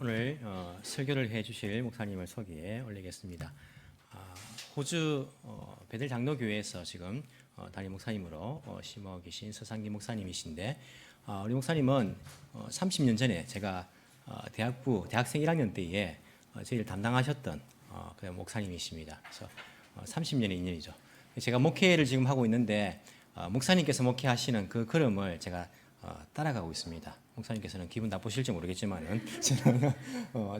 오늘 설교를 해주실 목사님을 소개해 올리겠습니다. 호주 베델 장로교회에서 지금 담임 목사님으로 심어 계신 서상기 목사님이신데, 우리 목사님은 30년 전에 제가 대학생 1학년 때에 저희를 담당하셨던 그 목사님이십니다. 그래서 30년의 인연이죠. 제가 목회를 지금 하고 있는데 목사님께서 목회하시는 그 걸음을 제가 따라가고 있습니다. 목사님께서는 기분 나쁘실지 모르겠지만은 저는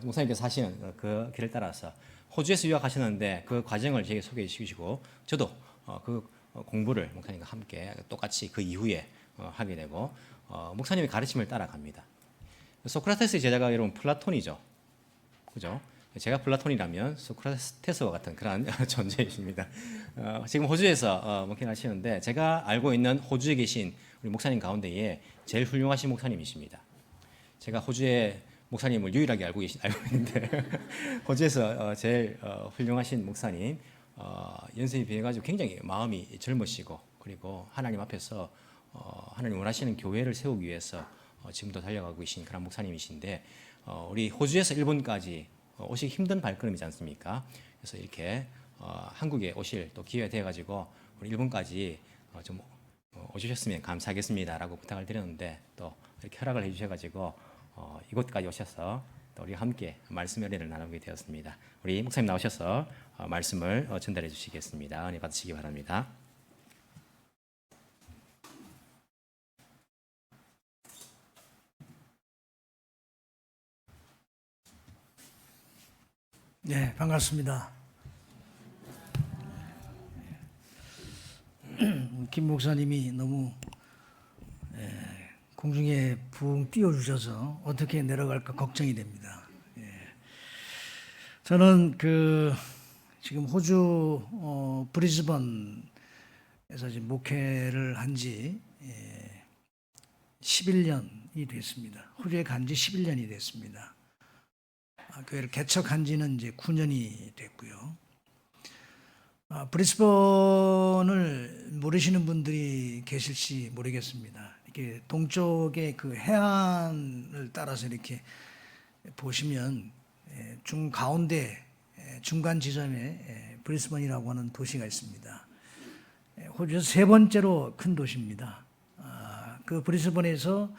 목사님께서 하시는 그 길을 따라서 호주에서 유학하셨는데 그 과정을 제게 소개해 주시고, 저도 그 공부를 목사님과 함께 똑같이 그 이후에 하게 되고 목사님의 가르침을 따라갑니다. 소크라테스의 제자가 여러분 플라톤이죠, 그죠? 제가 플라톤이라면 소크라테스와 같은 그런 존재이십니다. 지금 호주에서 목회하시는데, 제가 알고 있는 호주에 계신 우리 목사님 가운데에 제일 훌륭하신 목사님이십니다. 제가 호주의 목사님을 유일하게 알고 있는데 호주에서 제일 훌륭하신 목사님, 연세이 비해가지고 굉장히 마음이 젊으시고, 그리고 하나님 앞에서 하나님 원하시는 교회를 세우기 위해서 지금도 달려가고 계신 그런 목사님이신데, 우리 호주에서 일본까지 오시기 힘든 발걸음이지 않습니까? 그래서 이렇게 한국에 오실 또 기회가 되어가지고 우리 일본까지 좀 오주셨으면 감사하겠습니다라고 부탁을 드렸는데, 또 이렇게 허락을 해주셔가지고 이곳까지 오셔서 또 우리 함께 말씀 연회를 나누게 되었습니다. 우리 목사님 나오셔서 말씀을 전달해 주시겠습니다. 은혜 받으시기 바랍니다. 네, 반갑습니다. 김 목사님이 너무 공중에 붕 띄워주셔서 어떻게 내려갈까 걱정이 됩니다. 저는 지금 호주 브리즈번에서 지금 목회를 한 지 11년이 됐습니다. 호주에 간 지 11년이 됐습니다. 교회를 개척한 지는 이제 9년이 됐고요. 브리스번을 모르시는 분들이 계실지 모르겠습니다. 이렇게 동쪽의 그 해안을 따라서 이렇게 보시면 중 가운데 중간 지점에 브리스번이라고 하는 도시가 있습니다. 호주에서 세 번째로 큰 도시입니다. 그 브리스번에서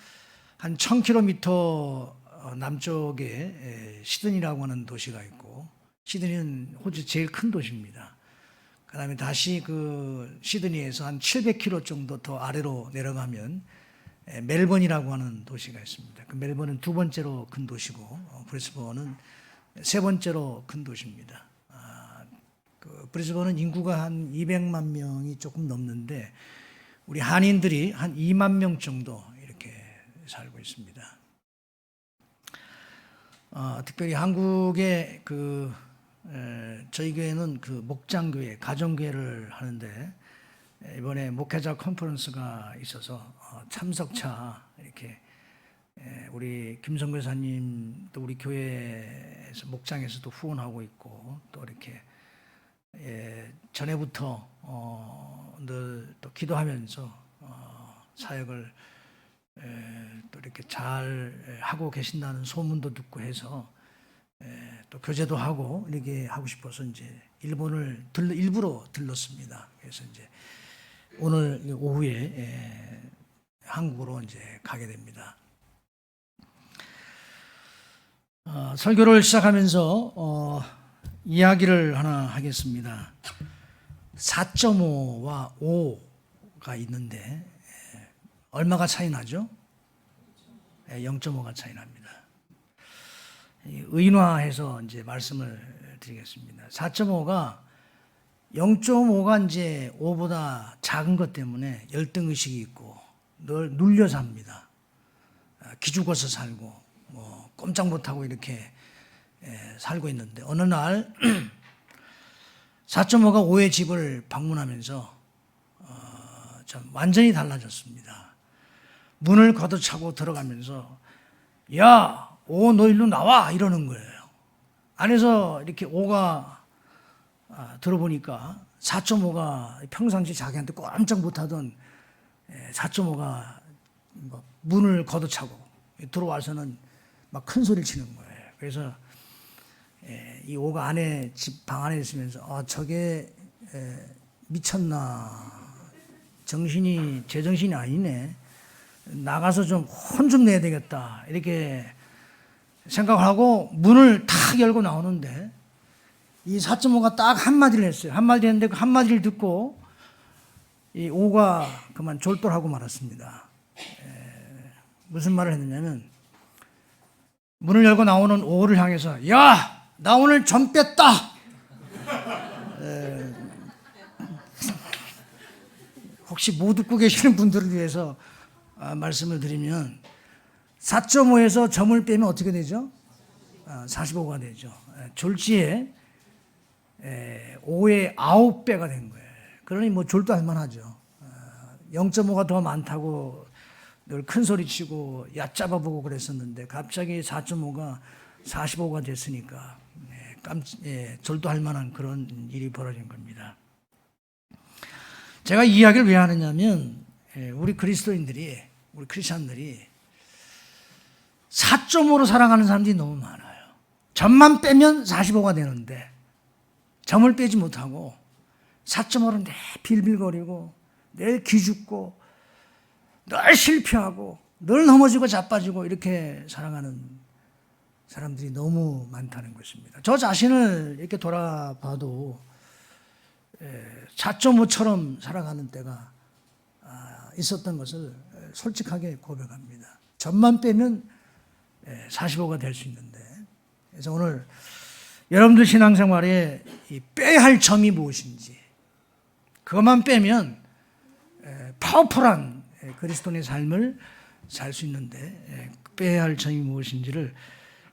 한 1000km 남쪽에 시드니라고 하는 도시가 있고, 시드니는 호주 제일 큰 도시입니다. 그 다음에 다시 그 시드니에서 한 700km 정도 더 아래로 내려가면 멜번이라고 하는 도시가 있습니다. 그 멜번은 두 번째로 큰 도시고, 브리스번은 세 번째로 큰 도시입니다. 그 브리스번은 인구가 한 200만 명이 조금 넘는데, 우리 한인들이 한 2만 명 정도 이렇게 살고 있습니다. 특별히 한국의 저희 교회는 그 목장교회, 가정교회를 하는데, 이번에 목회자 컨퍼런스가 있어서 참석차 이렇게 우리 김성교 사님, 또 우리 교회에서 목장에서도 후원하고 있고, 또 이렇게 전에부터 늘 또 기도하면서 사역을 또 이렇게 잘 하고 계신다는 소문도 듣고 해서 또 교제도 하고 이렇게 하고 싶어서 이제 일본을 일부러 들렀습니다. 그래서 이제 오늘 오후에 한국으로 이제 가게 됩니다. 설교를 시작하면서 이야기를 하나 하겠습니다. 4.5와 5가 있는데 얼마가 차이 나죠? 0.5가 차이 납니다. 의인화해서 이제 말씀을 드리겠습니다. 4.5가 0.5가 이제 5보다 작은 것 때문에 열등의식이 있고 늘 눌려 삽니다. 기죽어서 살고 뭐 꼼짝 못하고 이렇게 살고 있는데, 어느 날 4.5가 5의 집을 방문하면서 참 완전히 달라졌습니다. 문을 걷어차고 들어가면서 야, 5, 너 일로 나와 이러는 거예요. 안에서 이렇게 5가 들어보니까 4.5가 평상시 자기한테 꼼짝 못하던 4.5가 문을 걷어차고 들어와서는 막 큰 소리를 치는 거예요. 그래서 이 오가 안에 집 방 안에 있으면서 저게 미쳤나, 제정신이 아니네, 나가서 좀 혼 좀 내야 되겠다, 이렇게 생각을 하고 문을 탁 열고 나오는데 이 4.5가 딱 한마디를 했어요. 한마디 했는데 그 한마디를 듣고 이 오가 그만 졸도하고 말았습니다. 무슨 말을 했느냐면, 문을 열고 나오는 오를 향해서 야, 나 오늘 점 뺐다. 혹시 못 듣고 계시는 분들을 위해서 말씀을 드리면 4.5에서 점을 빼면 어떻게 되죠? 45가 되죠. 졸지에 5의 9배가 된 거예요. 그러니 뭐 졸도할 만하죠. 0.5가 더 많다고 늘 큰 소리 치고 얕잡아 보고 그랬었는데 갑자기 4.5가 45가 됐으니까 졸도할 만한 그런 일이 벌어진 겁니다. 제가 이 이야기를 왜 하느냐면 우리 그리스도인들이, 우리 크리스찬들이 4.5로 살아가는 사람들이 너무 많아요. 점만 빼면 45가 되는데 점을 빼지 못하고 4.5로 늘 빌빌거리고 늘 기죽고 늘 실패하고 늘 넘어지고 자빠지고 이렇게 살아가는 사람들이 너무 많다는 것입니다. 저 자신을 이렇게 돌아봐도 4.5처럼 살아가는 때가 있었던 것을 솔직하게 고백합니다. 점만 빼면 45가 될 수 있는데, 그래서 오늘 여러분들 신앙생활에 빼야 할 점이 무엇인지, 그것만 빼면 파워풀한 그리스도인의 삶을 살 수 있는데 빼야 할 점이 무엇인지를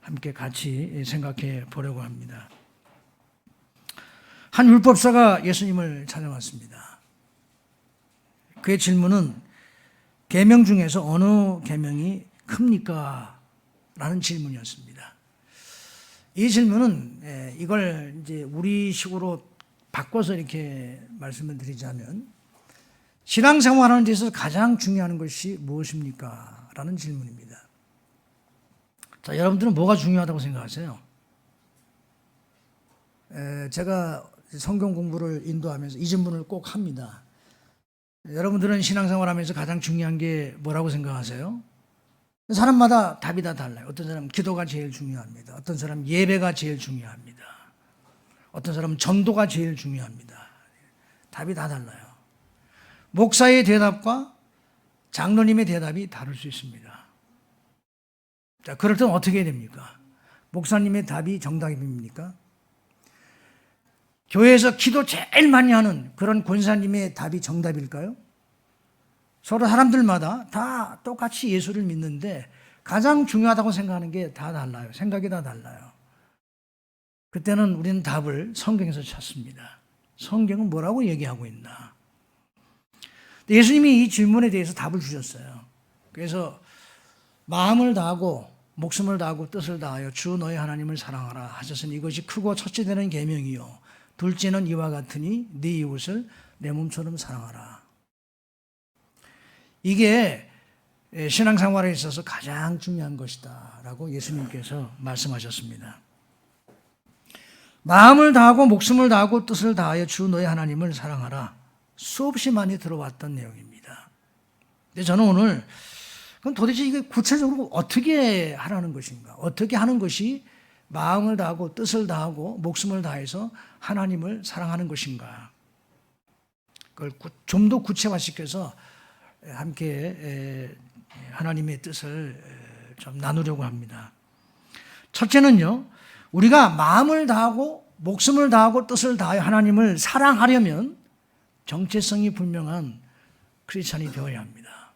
함께 같이 생각해 보려고 합니다. 한 율법사가 예수님을 찾아왔습니다. 그의 질문은 계명 중에서 어느 계명이 큽니까? 라는 질문이었습니다. 이 질문은 이걸 이제 우리식으로 바꿔서 이렇게 말씀을 드리자면, 신앙생활하는 데서 가장 중요한 것이 무엇입니까? 라는 질문입니다. 자, 여러분들은 뭐가 중요하다고 생각하세요? 제가 성경 공부를 인도하면서 이 질문을 꼭 합니다. 여러분들은 신앙생활하면서 가장 중요한 게 뭐라고 생각하세요? 사람마다 답이 다 달라요. 어떤 사람은 기도가 제일 중요합니다. 어떤 사람은 예배가 제일 중요합니다. 어떤 사람은 전도가 제일 중요합니다. 답이 다 달라요. 목사의 대답과 장로님의 대답이 다를 수 있습니다. 자, 그럴 때는 어떻게 해야 됩니까? 목사님의 답이 정답입니까? 교회에서 기도 제일 많이 하는 그런 권사님의 답이 정답일까요? 서로 사람들마다 다 똑같이 예수를 믿는데 가장 중요하다고 생각하는 게 다 달라요. 생각이 다 달라요. 그때는 우리는 답을 성경에서 찾습니다. 성경은 뭐라고 얘기하고 있나? 예수님이 이 질문에 대해서 답을 주셨어요. 그래서 마음을 다하고 목숨을 다하고 뜻을 다하여 주 너의 하나님을 사랑하라 하셨으니 이것이 크고 첫째 되는 계명이요 둘째는 이와 같으니 네 이웃을 내 몸처럼 사랑하라. 이게 신앙생활에 있어서 가장 중요한 것이다 라고 예수님께서 말씀하셨습니다. 마음을 다하고 목숨을 다하고 뜻을 다하여 주 너의 하나님을 사랑하라. 수없이 많이 들어왔던 내용입니다. 근데 저는 오늘 그럼 도대체 이게 구체적으로 어떻게 하라는 것인가? 어떻게 하는 것이 마음을 다하고 뜻을 다하고 목숨을 다해서 하나님을 사랑하는 것인가? 그걸 좀 더 구체화시켜서 함께 하나님의 뜻을 좀 나누려고 합니다. 첫째는요, 우리가 마음을 다하고 목숨을 다하고 뜻을 다하여 하나님을 사랑하려면 정체성이 분명한 크리스찬이 되어야 합니다.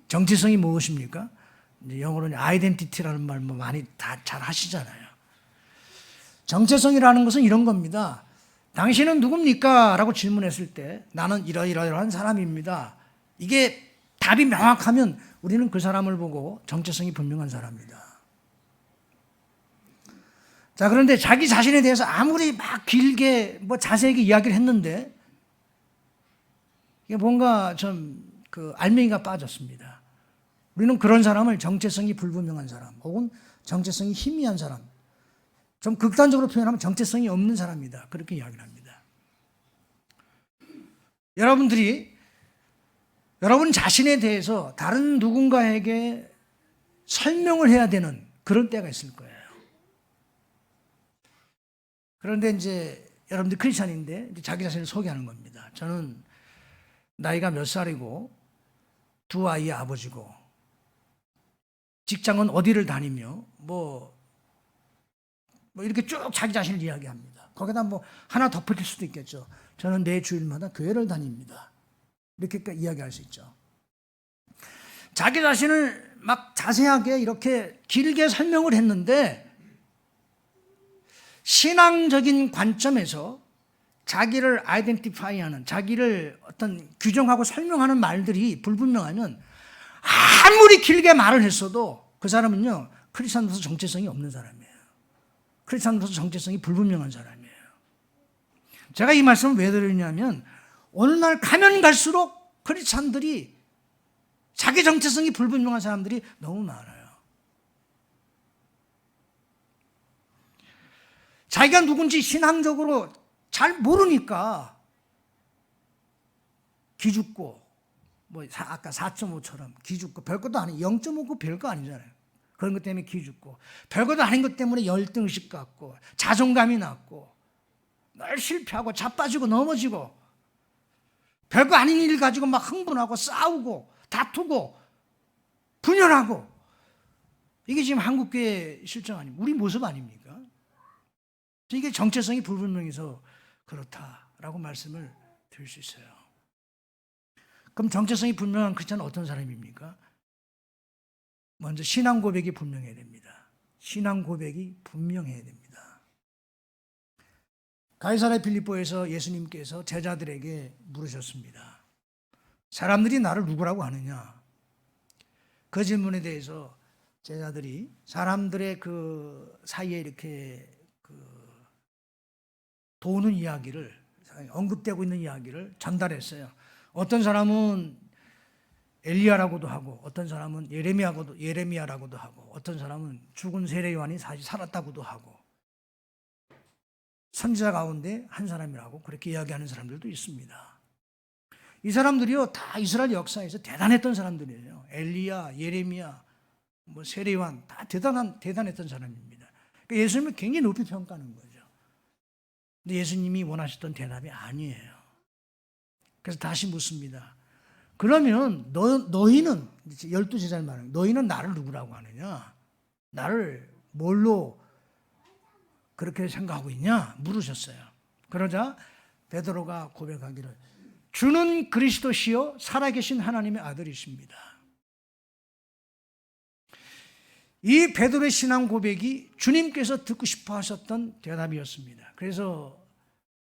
정체성이 무엇입니까? 이제 영어로는 아이덴티티라는 말 뭐 많이 다 잘 하시잖아요. 정체성이라는 것은 이런 겁니다. 당신은 누굽니까? 라고 질문했을 때 나는 이러이러한 사람입니다. 이게 답이 명확하면 우리는 그 사람을 보고 정체성이 분명한 사람이다. 자, 그런데 자기 자신에 대해서 아무리 막 길게 뭐 자세하게 이야기를 했는데 이게 뭔가 좀 그 알맹이가 빠졌습니다. 우리는 그런 사람을 정체성이 불분명한 사람 혹은 정체성이 희미한 사람, 좀 극단적으로 표현하면 정체성이 없는 사람이다. 그렇게 이야기를 합니다. 여러분들이 여러분 자신에 대해서 다른 누군가에게 설명을 해야 되는 그런 때가 있을 거예요. 그런데 이제 여러분들 크리스찬인데 이제 자기 자신을 소개하는 겁니다. 저는 나이가 몇 살이고 두 아이의 아버지고 직장은 어디를 다니며 뭐 이렇게 쭉 자기 자신을 이야기합니다. 거기다 뭐 하나 덧붙일 수도 있겠죠. 저는 매 주일마다 교회를 다닙니다. 이렇게 이야기할 수 있죠. 자기 자신을 막 자세하게 이렇게 길게 설명을 했는데 신앙적인 관점에서 자기를 아이덴티파이하는, 자기를 어떤 규정하고 설명하는 말들이 불분명하면 아무리 길게 말을 했어도 그 사람은요 크리스찬으로서 정체성이 없는 사람이에요. 크리스찬으로서 정체성이 불분명한 사람이에요. 제가 이 말씀을 왜 드리냐면 오늘날 가면 갈수록 크리스찬들이 자기 정체성이 불분명한 사람들이 너무 많아요. 자기가 누군지 신앙적으로 잘 모르니까 기죽고 뭐 아까 4.5처럼 기죽고 별것도 아니 0.5고 별거 아니잖아요. 그런 것 때문에 기죽고 별것도 아닌 것 때문에 열등의식 갖고 자존감이 낮고 늘 실패하고 자빠지고 넘어지고 별거 아닌 일 가지고 막 흥분하고 싸우고 다투고 분열하고 이게 지금 한국교회 실정 아닙니까? 우리 모습 아닙니까? 이게 정체성이 불분명해서 그렇다라고 말씀을 드릴 수 있어요. 그럼 정체성이 분명한 크리스찬은 어떤 사람입니까? 먼저 신앙 고백이 분명해야 됩니다. 신앙 고백이 분명해야 됩니다. 가이사랴 빌립보에서 예수님께서 제자들에게 물으셨습니다. 사람들이 나를 누구라고 하느냐? 그 질문에 대해서 제자들이 사람들의 그 사이에 이렇게 도는 이야기를, 언급되고 있는 이야기를 전달했어요. 어떤 사람은 엘리야라고도 하고, 어떤 사람은 예레미야라고도 하고, 어떤 사람은 죽은 세례 요한이 다시 살았다고도 하고, 선지자 가운데 한 사람이라고 그렇게 이야기하는 사람들도 있습니다. 이 사람들이요 다 이스라엘 역사에서 대단했던 사람들이에요. 엘리야, 예레미야, 뭐 세례 요한 다 대단했던 사람입니다. 그러니까 예수님을 굉장히 높이 평가하는 거죠. 근데 예수님이 원하셨던 대답이 아니에요. 그래서 다시 묻습니다. 그러면 너희는 12제자를 말하는 너희는 나를 누구라고 하느냐? 나를 뭘로 그렇게 생각하고 있냐? 물으셨어요. 그러자 베드로가 고백하기를 주는 그리스도시요 살아계신 하나님의 아들이십니다. 이 베드로의 신앙 고백이 주님께서 듣고 싶어 하셨던 대답이었습니다. 그래서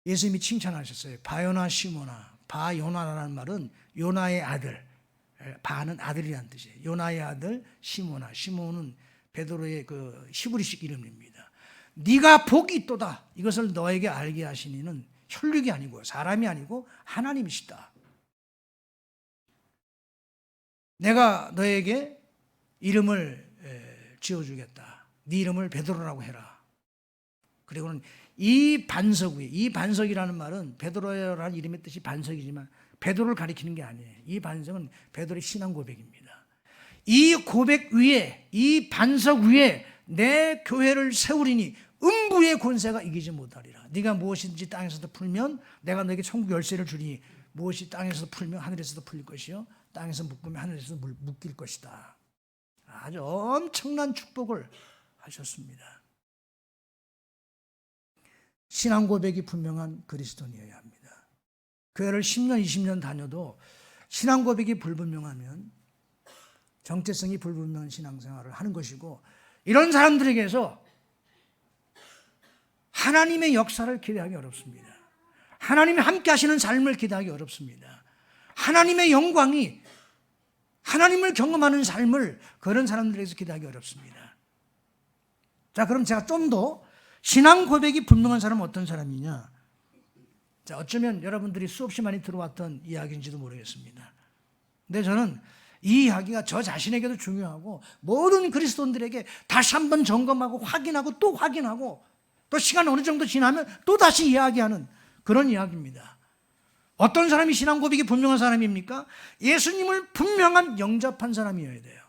예수님이 칭찬하셨어요. 바요나 시모나. 바요나라는 말은 요나의 아들. 바는 아들이라는 뜻이에요. 요나의 아들 시모나. 시모는 베드로의 그 히브리식 이름입니다. 네가 복이 있도다. 이것을 너에게 알게 하신 이는 혈육이 아니고 사람이 아니고 하나님이시다. 내가 너에게 이름을 지어주겠다. 네 이름을 베드로라고 해라. 그리고는 이 반석 위에, 이 반석이라는 말은 베드로라는 이름의 뜻이 반석이지만 베드로를 가리키는 게 아니에요. 이 반석은 베드로의 신앙 고백입니다. 이 고백 위에, 이 반석 위에 내 교회를 세우리니 음부의 권세가 이기지 못하리라. 네가 무엇인지 땅에서도 풀면 내가 너에게 천국 열쇠를 주리니 무엇이 땅에서도 풀면 하늘에서도 풀릴 것이요 땅에서 묶으면 하늘에서도 묶일 것이다. 아주 엄청난 축복을 하셨습니다. 신앙 고백이 분명한 그리스도인이어야 합니다. 교회를 10년, 20년 다녀도 신앙 고백이 불분명하면 정체성이 불분명한 신앙생활을 하는 것이고 이런 사람들에게서 하나님의 역사를 기대하기 어렵습니다. 하나님이 함께 하시는 삶을 기대하기 어렵습니다. 하나님의 영광이 하나님을 경험하는 삶을 그런 사람들에게서 기대하기 어렵습니다. 자, 그럼 제가 좀 더 신앙 고백이 분명한 사람은 어떤 사람이냐? 자, 어쩌면 여러분들이 수없이 많이 들어왔던 이야기인지도 모르겠습니다. 근데 저는 이 이야기가 저 자신에게도 중요하고 모든 그리스도인들에게 다시 한번 점검하고 확인하고 또 확인하고 또 시간 어느 정도 지나면 또 다시 이야기하는 그런 이야기입니다. 어떤 사람이 신앙 고백이 분명한 사람입니까? 예수님을 분명한 영접한 사람이어야 돼요.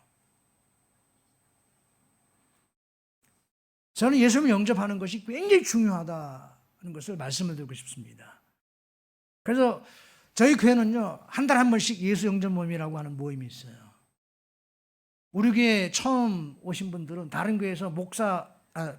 저는 예수님을 영접하는 것이 굉장히 중요하다는 것을 말씀을 드리고 싶습니다. 그래서 저희 교회는요, 한 달에 한 번씩 예수 영접 모임이라고 하는 모임이 있어요. 우리 교회에 처음 오신 분들은 다른 교회에서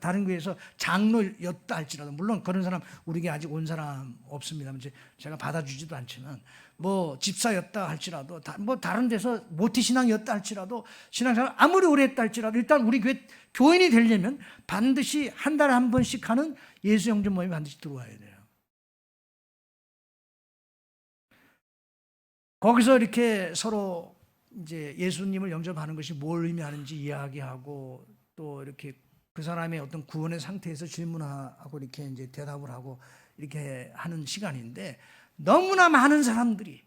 다른 교회에서 장로였다 할지라도, 물론 그런 사람 우리 교회 아직 온 사람 없습니다. 제가 받아주지도 않지만, 뭐 집사였다 할지라도, 뭐 다른 데서 모태신앙이었다 할지라도, 신앙생활 아무리 오래 했다 할지라도 일단 우리 교회 교인이 되려면 반드시 한 달에 한 번씩 하는 예수 영접 모임에 반드시 들어와야 돼요. 거기서 이렇게 서로 이제 예수님을 영접하는 것이 뭘 의미하는지 이야기하고, 또 이렇게 그 사람의 어떤 구원의 상태에서 질문하고 이렇게 이제 대답을 하고 이렇게 하는 시간인데, 너무나 많은 사람들이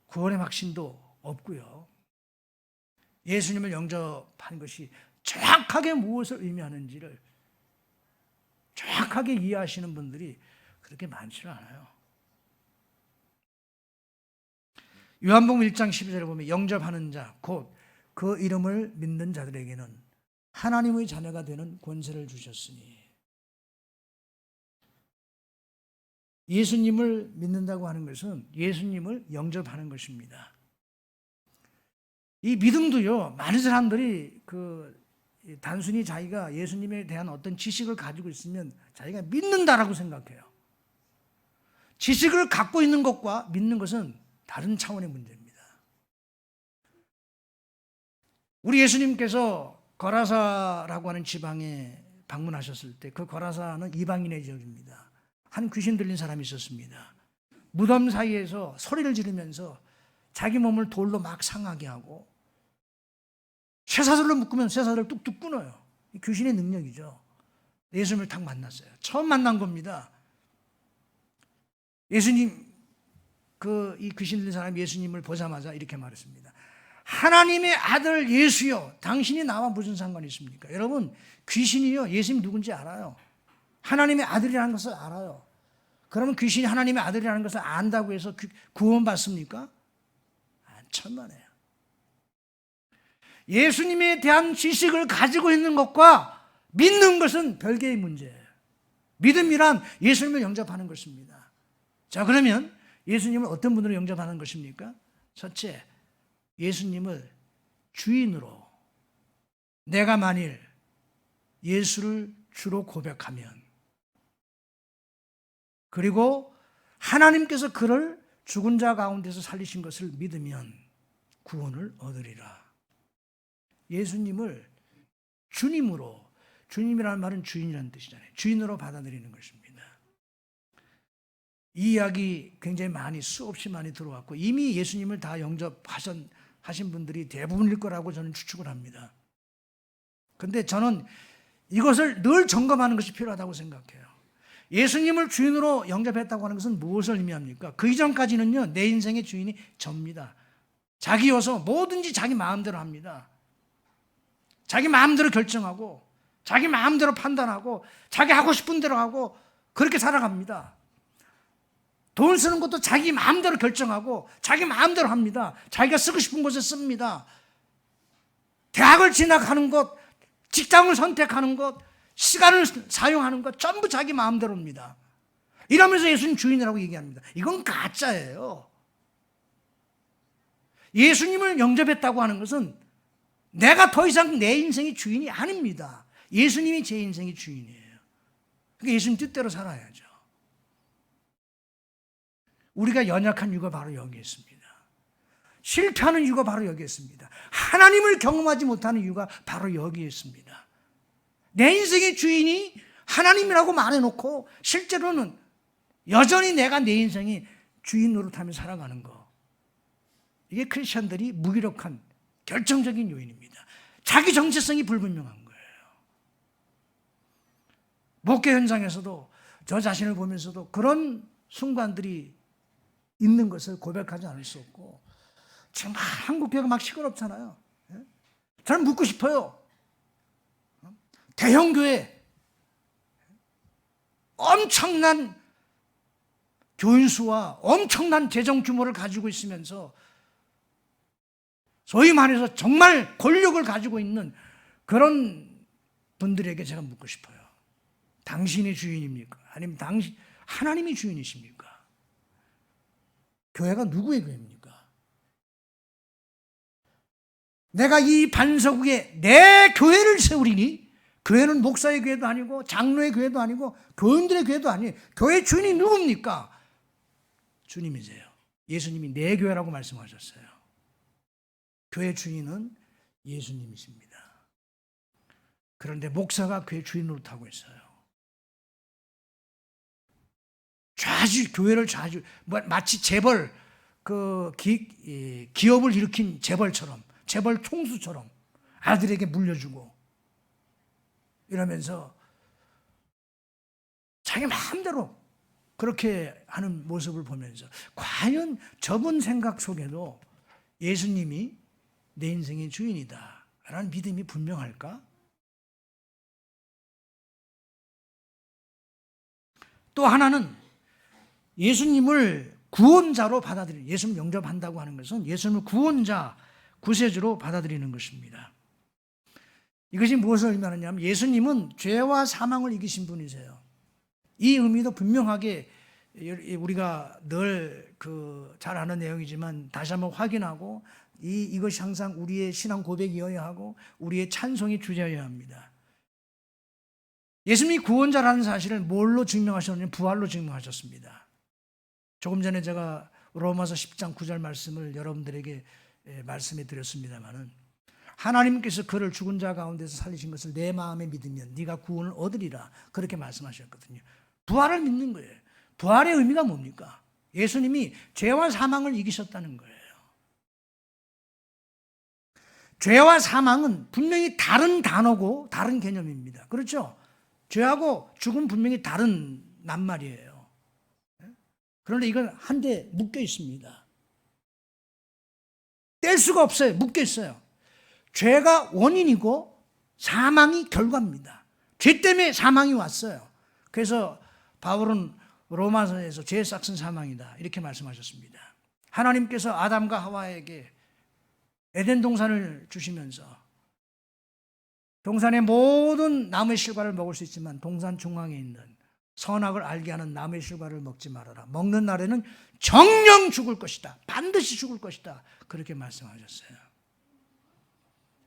구원의 확신도 없고요. 예수님을 영접한 것이 정확하게 무엇을 의미하는지를 정확하게 이해하시는 분들이 그렇게 많지는 않아요. 요한복음 1장 12절에 보면 영접하는 자, 곧 그 이름을 믿는 자들에게는 하나님의 자녀가 되는 권세를 주셨으니, 예수님을 믿는다고 하는 것은 예수님을 영접하는 것입니다. 이 믿음도요, 많은 사람들이 단순히 자기가 예수님에 대한 어떤 지식을 가지고 있으면 자기가 믿는다라고 생각해요. 지식을 갖고 있는 것과 믿는 것은 다른 차원의 문제입니다. 우리 예수님께서 거라사라고 하는 지방에 방문하셨을 때, 그 거라사는 이방인의 지역입니다. 한 귀신 들린 사람이 있었습니다. 무덤 사이에서 소리를 지르면서 자기 몸을 돌로 막 상하게 하고, 쇠사슬로 묶으면 쇠사슬을 뚝뚝 끊어요. 귀신의 능력이죠. 예수님을 딱 만났어요. 처음 만난 겁니다. 예수님, 이 귀신 들린 사람이 예수님을 보자마자 이렇게 말했습니다. 하나님의 아들 예수여, 당신이 나와 무슨 상관이 있습니까? 여러분, 귀신이요, 예수님 누군지 알아요. 하나님의 아들이라는 것을 알아요. 그러면 귀신이 하나님의 아들이라는 것을 안다고 해서 구원받습니까? 천만에요. 예수님에 대한 지식을 가지고 있는 것과 믿는 것은 별개의 문제예요. 믿음이란 예수님을 영접하는 것입니다. 자, 그러면 예수님을 어떤 분으로 영접하는 것입니까? 첫째, 예수님을 주인으로, 내가 만일 예수를 주로 고백하면, 그리고 하나님께서 그를 죽은 자 가운데서 살리신 것을 믿으면 구원을 얻으리라. 예수님을 주님으로, 주님이라는 말은 주인이라는 뜻이잖아요. 주인으로 받아들이는 것입니다. 이 이야기 굉장히 많이, 수없이 많이 들어왔고, 이미 예수님을 다 영접하신 분들이 대부분일 거라고 저는 추측을 합니다. 그런데 저는 이것을 늘 점검하는 것이 필요하다고 생각해요. 예수님을 주인으로 영접했다고 하는 것은 무엇을 의미합니까? 그 이전까지는요, 내 인생의 주인이 접니다. 자기여서 뭐든지 자기 마음대로 합니다. 자기 마음대로 결정하고, 자기 마음대로 판단하고, 자기 하고 싶은 대로 하고, 그렇게 살아갑니다. 돈 쓰는 것도 자기 마음대로 결정하고 자기 마음대로 합니다. 자기가 쓰고 싶은 곳에 씁니다. 대학을 진학하는 것, 직장을 선택하는 것, 시간을 사용하는 것 전부 자기 마음대로입니다. 이러면서 예수님 주인이라고 얘기합니다. 이건 가짜예요. 예수님을 영접했다고 하는 것은 내가 더 이상 내 인생의 주인이 아닙니다. 예수님이 제 인생의 주인이에요. 그러니까 예수님 뜻대로 살아야죠. 우리가 연약한 이유가 바로 여기에 있습니다. 실패하는 이유가 바로 여기에 있습니다. 하나님을 경험하지 못하는 이유가 바로 여기에 있습니다. 내 인생의 주인이 하나님이라고 말해놓고 실제로는 여전히 내가 내 인생의 주인 노릇하며 살아가는 거. 이게 크리스천들이 무기력한 결정적인 요인입니다. 자기 정체성이 불분명한 거예요. 목회 현장에서도 저 자신을 보면서도 그런 순간들이 있는 것을 고백하지 않을 수 없고, 지금 막 한국 교회가 막 시끄럽잖아요. 예? 저는 묻고 싶어요. 대형 교회 엄청난 교인 수와 엄청난 재정 규모를 가지고 있으면서 소위 말해서 정말 권력을 가지고 있는 그런 분들에게 제가 묻고 싶어요. 당신이 주인입니까? 아니면 하나님이 주인이십니까? 교회가 누구의 교회입니까? 내가 이 반석에 내 교회를 세우리니, 교회는 목사의 교회도 아니고 장로의 교회도 아니고 교인들의 교회도 아니에요. 교회 주인이 누굽니까? 주님이세요. 예수님이 내 교회라고 말씀하셨어요. 교회 주인은 예수님이십니다. 그런데 목사가 교회 주인으로 타고 있어요. 교회를 마치 재벌, 기업을 일으킨 재벌처럼, 재벌 총수처럼 아들에게 물려주고 이러면서 자기 마음대로 그렇게 하는 모습을 보면서 과연 저분 생각 속에도 예수님이 내 인생의 주인이다 라는 믿음이 분명할까? 또 하나는 예수님을 구원자로 받아들이는, 예수님 영접한다고 하는 것은 예수님을 구원자, 구세주로 받아들이는 것입니다. 이것이 무엇을 의미하느냐면 예수님은 죄와 사망을 이기신 분이세요. 이 의미도 분명하게 우리가 늘 잘 아는 내용이지만 다시 한번 확인하고 이것이 항상 우리의 신앙 고백이어야 하고 우리의 찬송의 주제여야 합니다. 예수님이 구원자라는 사실을 뭘로 증명하셨느냐? 부활로 증명하셨습니다. 조금 전에 제가 로마서 10장 9절 말씀을 여러분들에게 말씀해 드렸습니다마는 하나님께서 그를 죽은 자 가운데서 살리신 것을 내 마음에 믿으면 네가 구원을 얻으리라 그렇게 말씀하셨거든요. 부활을 믿는 거예요. 부활의 의미가 뭡니까? 예수님이 죄와 사망을 이기셨다는 거예요. 죄와 사망은 분명히 다른 단어고 다른 개념입니다. 그렇죠? 죄하고 죽음 분명히 다른 낱말이에요. 그런데 이건 한데 묶여 있습니다. 뗄 수가 없어요. 묶여 있어요. 죄가 원인이고 사망이 결과입니다. 죄 때문에 사망이 왔어요. 그래서 바울은 로마서에서 죄의 싹은 사망이다 이렇게 말씀하셨습니다. 하나님께서 아담과 하와에게 에덴 동산을 주시면서 동산의 모든 나무의 실과를 먹을 수 있지만 동산 중앙에 있는 선악을 알게 하는 나무의 실과를 먹지 말아라. 먹는 날에는 정령 죽을 것이다. 반드시 죽을 것이다. 그렇게 말씀하셨어요.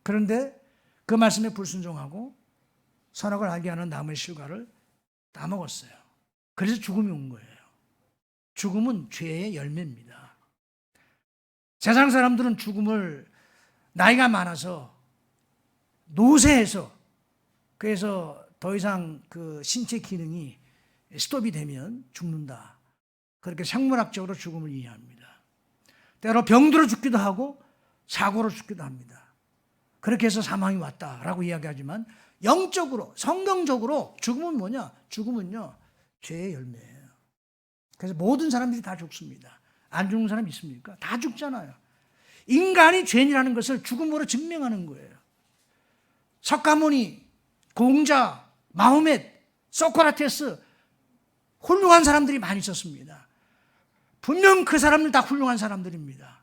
그런데 그 말씀에 불순종하고 선악을 알게 하는 나무의 실과를 다 먹었어요. 그래서 죽음이 온 거예요. 죽음은 죄의 열매입니다. 세상 사람들은 죽음을 나이가 많아서 노쇠해서 그래서 더 이상 신체 기능이 스톱이 되면 죽는다. 그렇게 생물학적으로 죽음을 이해합니다. 때로 병들어 죽기도 하고 사고로 죽기도 합니다. 그렇게 해서 사망이 왔다라고 이야기하지만 영적으로, 성경적으로 죽음은 뭐냐? 죽음은요, 죄의 열매예요. 그래서 모든 사람들이 다 죽습니다. 안 죽는 사람 있습니까? 다 죽잖아요. 인간이 죄인이라는 것을 죽음으로 증명하는 거예요. 석가모니, 공자, 마호멧, 소크라테스 훌륭한 사람들이 많이 있었습니다. 분명 그 사람들 다 훌륭한 사람들입니다.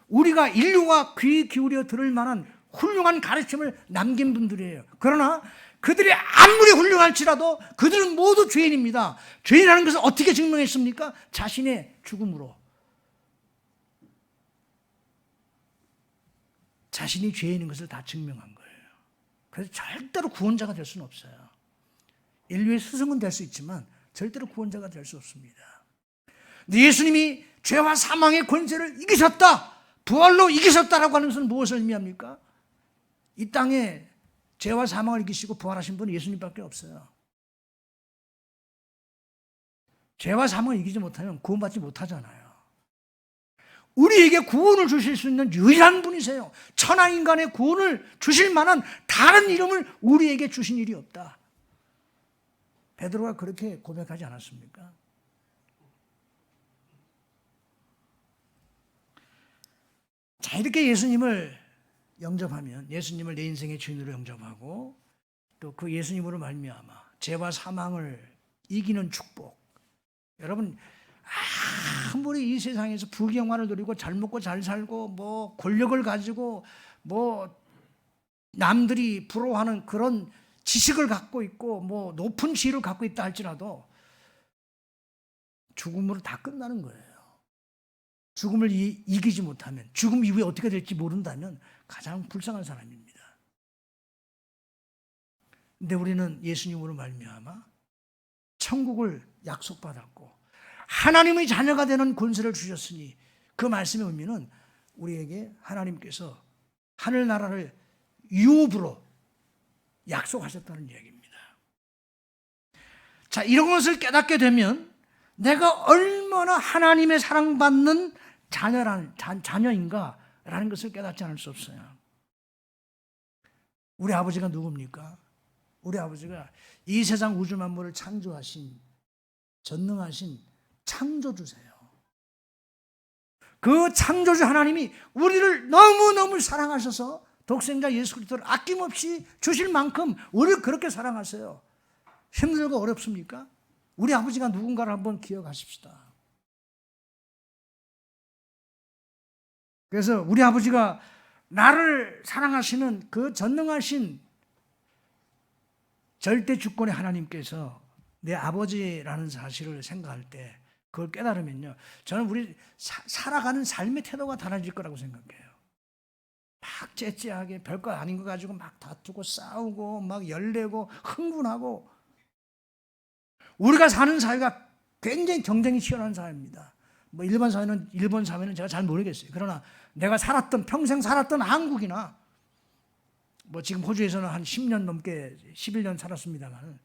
우리가 인류가 귀 기울여 들을 만한 훌륭한 가르침을 남긴 분들이에요. 그러나 그들이 아무리 훌륭할지라도 그들은 모두 죄인입니다. 죄인이라는 것을 어떻게 증명했습니까? 자신의 죽음으로. 자신이 죄인인 것을 다 증명한 거예요. 그래서 절대로 구원자가 될 수는 없어요. 인류의 스승은 될 수 있지만 절대로 구원자가 될 수 없습니다. 근데 예수님이 죄와 사망의 권세를 이기셨다, 부활로 이기셨다라고 하는 것은 무엇을 의미합니까? 이 땅에 죄와 사망을 이기시고 부활하신 분은 예수님밖에 없어요. 죄와 사망을 이기지 못하면 구원받지 못하잖아요. 우리에게 구원을 주실 수 있는 유일한 분이세요. 천하 인간의 구원을 주실 만한 다른 이름을 우리에게 주신 일이 없다. 베드로가 그렇게 고백하지 않았습니까? 자, 이렇게 예수님을 영접하면, 예수님을 내 인생의 주인으로 영접하고 또 그 예수님으로 말미암아 죄와 사망을 이기는 축복. 여러분, 아무리 이 세상에서 부귀영화를 누리고 잘 먹고 잘 살고 뭐 권력을 가지고 뭐 남들이 부러워하는 그런 지식을 갖고 있고 뭐 높은 지위를 갖고 있다 할지라도 죽음으로 다 끝나는 거예요. 죽음을 이기지 못하면, 죽음 이후에 어떻게 될지 모른다면 가장 불쌍한 사람입니다. 근데 우리는 예수님으로 말미암아 천국을 약속받았고 하나님의 자녀가 되는 권세를 주셨으니, 그 말씀의 의미는 우리에게 하나님께서 하늘나라를 유업으로 약속하셨다는 이야기입니다. 자, 이런 것을 깨닫게 되면 내가 얼마나 하나님의 사랑받는 자녀인가라는 것을 깨닫지 않을 수 없어요. 우리 아버지가 누굽니까? 우리 아버지가 이 세상 우주 만물을 창조하신 전능하신 창조주세요. 그 창조주 하나님이 우리를 너무너무 사랑하셔서 독생자 예수 그리스도를 아낌없이 주실 만큼 우리를 그렇게 사랑하세요. 힘들고 어렵습니까? 우리 아버지가 누군가를 한번 기억하십시다. 그래서 우리 아버지가 나를 사랑하시는 그 전능하신 절대 주권의 하나님께서 내 아버지라는 사실을 생각할 때, 그걸 깨달으면요, 저는 우리 살아가는 삶의 태도가 달라질 거라고 생각해요. 막 째째하게 별거 아닌 거 가지고 막 다투고 싸우고 막 열내고 흥분하고, 우리가 사는 사회가 굉장히 경쟁이 치열한 사회입니다. 뭐 일본 사회는 제가 잘 모르겠어요. 그러나 내가 평생 살았던 한국이나 뭐 지금 호주에서는 한 10년 넘게 11년 살았습니다만,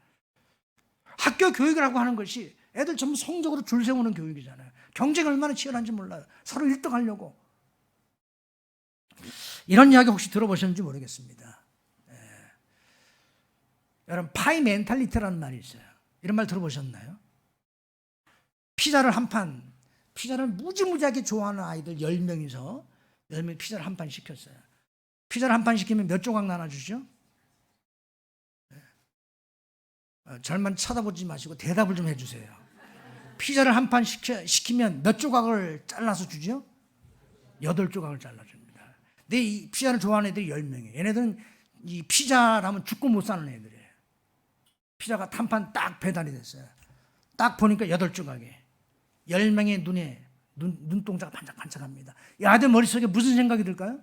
학교 교육이라고 하는 것이 애들 전부 성적으로 줄 세우는 교육이잖아요. 경쟁이 얼마나 치열한지 몰라요. 서로 1등 하려고. 이런 이야기 혹시 들어보셨는지 모르겠습니다. 여러분, 파이 멘탈리티라는 말이 있어요. 이런 말 들어보셨나요? 피자를 무지무지하게 좋아하는 아이들 10명이서 피자를 한 판 시켰어요. 피자를 한 판 시키면 몇 조각 나눠주죠? 절만 쳐다보지 마시고 대답을 좀 해주세요. 피자를 한 판 시키면 몇 조각을 잘라서 주죠? 8조각을 잘라줍니다. 근데 이 피자를 좋아하는 애들이 10명이에요. 얘네들은 이 피자라면 죽고 못 사는 애들이에요. 피자가 한 판 딱 배달이 됐어요. 딱 보니까 8조각에 10명의 눈에 눈동자가 반짝반짝합니다. 이 아들 머릿속에 무슨 생각이 들까요?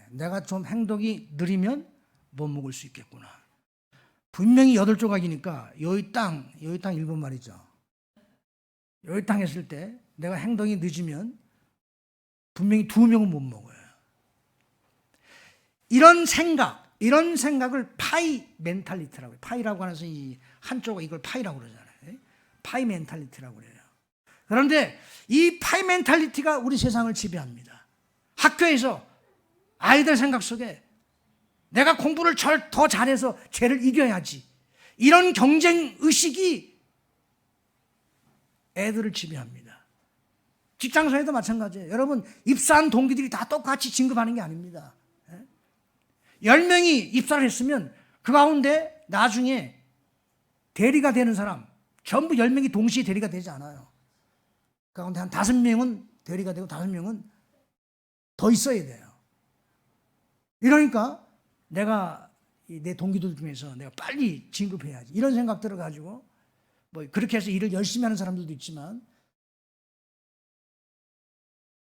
내가 좀 행동이 느리면 못 먹을 수 있겠구나. 분명히 8조각이니까 여기 땅 일본 말이죠. 여기 땅 했을 때 내가 행동이 늦으면 분명히 2명은 못 먹어요. 이런 생각을 파이 멘탈리티라고 해요. 파이라고 하면서 이 한쪽은 이걸 파이라고 그러잖아요. 파이 멘탈리티라고 그래요. 그런데 이 파이 멘탈리티가 우리 세상을 지배합니다. 학교에서 아이들 생각 속에 내가 공부를 더 잘해서 쟤를 이겨야지, 이런 경쟁 의식이 애들을 지배합니다. 직장사회도 마찬가지예요. 여러분, 입사한 동기들이 다 똑같이 진급하는 게 아닙니다. 10명이 입사를 했으면 그 가운데 나중에 대리가 되는 사람 전부 10명이 동시에 대리가 되지 않아요. 그 가운데 한 5명은 대리가 되고 5명은 더 있어야 돼요. 이러니까 내가 내 동기들 중에서 내가 빨리 진급해야지, 이런 생각들을 가지고 뭐 그렇게 해서 일을 열심히 하는 사람들도 있지만,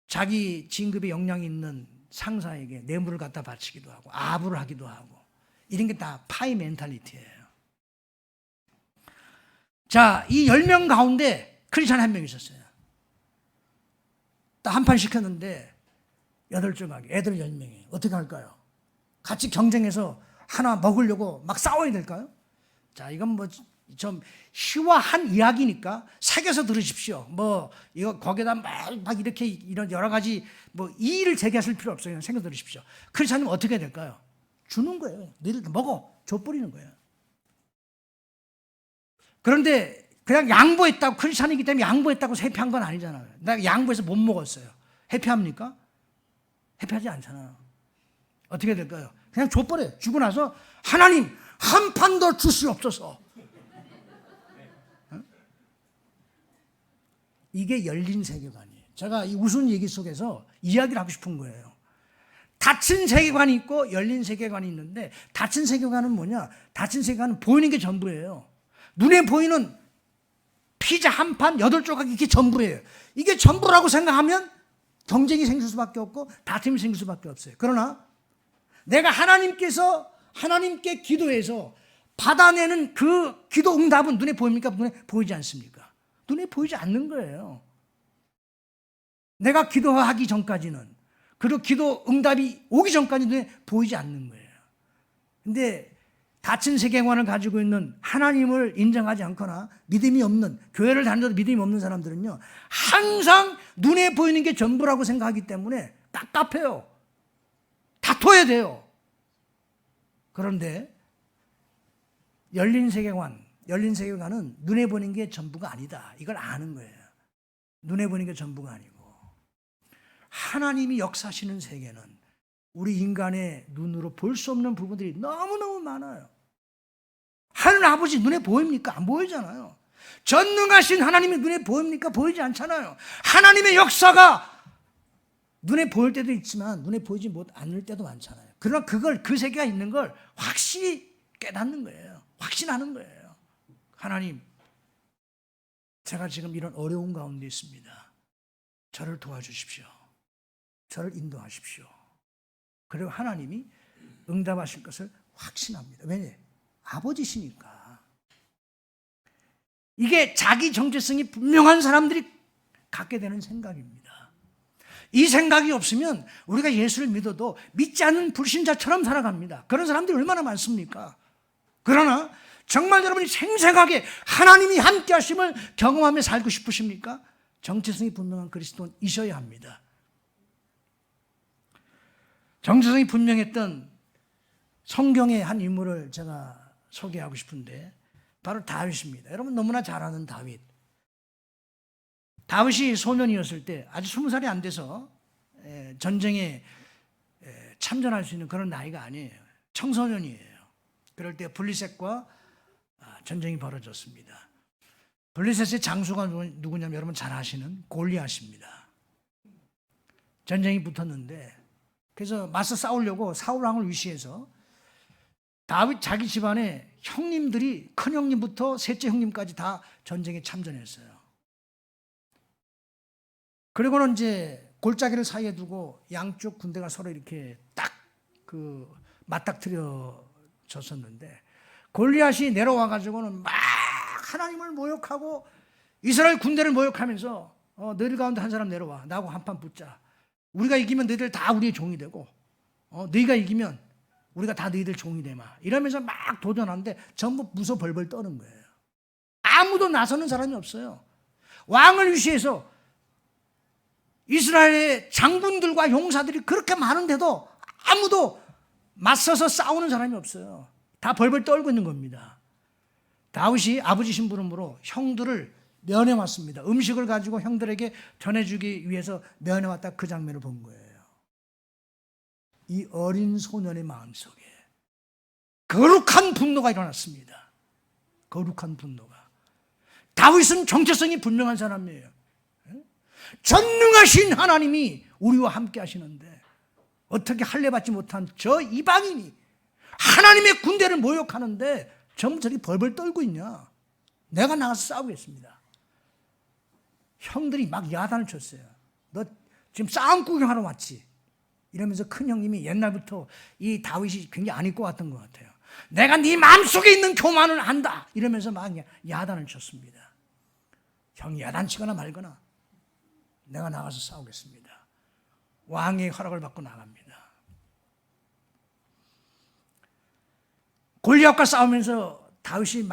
자기 진급에 역량이 있는 상사에게 뇌물을 갖다 바치기도 하고 아부를 하기도 하고, 이런 게 다 파이 멘탈리티예요. 자, 이 10명 가운데 크리스찬 한 명 있었어요. 딱 한 판 시켰는데 8조각, 애들 10명이 어떻게 할까요? 같이 경쟁해서 하나 먹으려고 막 싸워야 될까요? 자, 이건 뭐 좀 희화한 이야기니까 새겨서 들으십시오. 뭐 이거 거기다 막 이렇게 이런 여러 가지 뭐 이의를 제기하실 필요 없어요. 새겨 들으십시오. 크리스찬이면 어떻게 해야 될까요? 주는 거예요. 너희들 먹어, 줘 버리는 거예요. 그런데 그냥 양보했다고, 크리스찬이기 때문에 양보했다고 회피한 건 아니잖아요. 내가 양보해서 못 먹었어요. 회피합니까? 회피하지 않잖아요. 어떻게 될까요? 그냥 줘버려요. 주고 나서 하나님 한 판 더 주시옵소서. 이게 열린 세계관이에요. 제가 이 웃은 얘기 속에서 이야기를 하고 싶은 거예요. 닫힌 세계관이 있고 열린 세계관이 있는데, 닫힌 세계관은 뭐냐? 닫힌 세계관은 보이는 게 전부예요. 눈에 보이는 피자 한 판, 8조각 이게 전부예요. 이게 전부라고 생각하면 경쟁이 생길 수밖에 없고 다툼이 생길 수밖에 없어요. 그러나 내가 하나님께 기도해서 받아내는 그 기도 응답은 눈에 보입니까? 눈에 보이지 않습니까? 눈에 보이지 않는 거예요. 내가 기도하기 전까지는, 그리고 기도 응답이 오기 전까지 눈에 보이지 않는 거예요. 근데 닫힌 세계관을 가지고 있는, 하나님을 인정하지 않거나 믿음이 없는, 교회를 다니면서도 믿음이 없는 사람들은요, 항상 눈에 보이는 게 전부라고 생각하기 때문에 답답해요. 다퉈야 돼요. 그런데 열린 세계관은 눈에 보이는 게 전부가 아니다. 이걸 아는 거예요. 눈에 보이는 게 전부가 아니고, 하나님이 역사하시는 세계는 우리 인간의 눈으로 볼 수 없는 부분들이 너무너무 많아요. 하늘 아버지 눈에 보입니까? 안 보이잖아요. 전능하신 하나님이 눈에 보입니까? 보이지 않잖아요. 하나님의 역사가 눈에 보일 때도 있지만 눈에 보이지 않을 때도 많잖아요. 그러나 그 세계가 있는 걸 확실히 깨닫는 거예요. 확신하는 거예요. 하나님, 제가 지금 이런 어려운 가운데 있습니다. 저를 도와주십시오. 저를 인도하십시오. 그리고 하나님이 응답하실 것을 확신합니다. 왜냐? 아버지시니까. 이게 자기 정체성이 분명한 사람들이 갖게 되는 생각입니다. 이 생각이 없으면 우리가 예수를 믿어도 믿지 않는 불신자처럼 살아갑니다. 그런 사람들이 얼마나 많습니까? 그러나 정말 여러분이 생생하게 하나님이 함께 하심을 경험하며 살고 싶으십니까? 정체성이 분명한 그리스도인이셔야 합니다. 정체성이 분명했던 성경의 한 인물을 제가 소개하고 싶은데, 바로 다윗입니다. 여러분 너무나 잘 아는 다윗. 다윗이 소년이었을 때, 아직 20살이 안 돼서 전쟁에 참전할 수 있는 그런 나이가 아니에요. 청소년이에요. 그럴 때 블리셋과 전쟁이 벌어졌습니다. 블리셋의 장수가 누구냐면 여러분 잘 아시는 골리앗입니다. 전쟁이 붙었는데, 그래서 맞서 싸우려고 사울 왕을 위시해서 다윗 자기 집안의 형님들이, 큰 형님부터 셋째 형님까지 다 전쟁에 참전했어요. 그리고는 이제 골짜기를 사이에 두고 양쪽 군대가 서로 이렇게 딱 맞닥뜨려졌었는데, 골리앗이 내려와가지고는 막 하나님을 모욕하고 이스라엘 군대를 모욕하면서 너희들 가운데 한 사람 내려와, 나하고 한판 붙자. 우리가 이기면 너희들 다 우리의 종이 되고, 너희가 이기면 우리가 다 너희들 종이 되마. 이러면서 막 도전하는데 전부 무서 벌벌 떠는 거예요. 아무도 나서는 사람이 없어요. 왕을 위시해서 이스라엘의 장군들과 용사들이 그렇게 많은데도 아무도 맞서서 싸우는 사람이 없어요. 다 벌벌 떨고 있는 겁니다. 다윗이 아버지 심부름으로 형들을 면회왔습니다. 음식을 가지고 형들에게 전해주기 위해서 면회왔다, 그 장면을 본 거예요. 이 어린 소년의 마음속에 거룩한 분노가 일어났습니다. 거룩한 분노가. 다윗은 정체성이 분명한 사람이에요. 전능하신 하나님이 우리와 함께 하시는데 어떻게 할례받지 못한 저 이방인이 하나님의 군대를 모욕하는데 전부 저리 벌벌 떨고 있냐? 내가 나가서 싸우겠습니다. 형들이 막 야단을 쳤어요. 너 지금 싸움 구경하러 왔지? 이러면서 큰 형님이 옛날부터 이 다윗이 굉장히 안 입고 왔던 것 같아요. 내가 네 마음속에 있는 교만을 안다. 이러면서 막 야단을 쳤습니다. 형이 야단치거나 말거나 내가 나가서 싸우겠습니다. 왕의 허락을 받고 나갑니다. 골리앗과 싸우면서 다윗이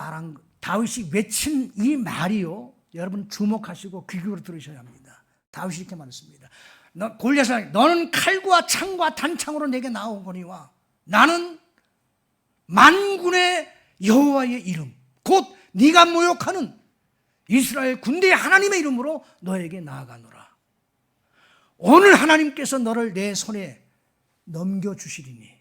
외친 이 말이요, 여러분 주목하시고 귀 기울여 들으셔야 합니다. 다윗이 이렇게 말했습니다. 골리앗아, 너는 칼과 창과 단창으로 내게 나오거니와 나는 만군의 여호와의 이름, 곧 네가 모욕하는 이스라엘 군대의 하나님의 이름으로 너에게 나아가노라. 오늘 하나님께서 너를 내 손에 넘겨주시리니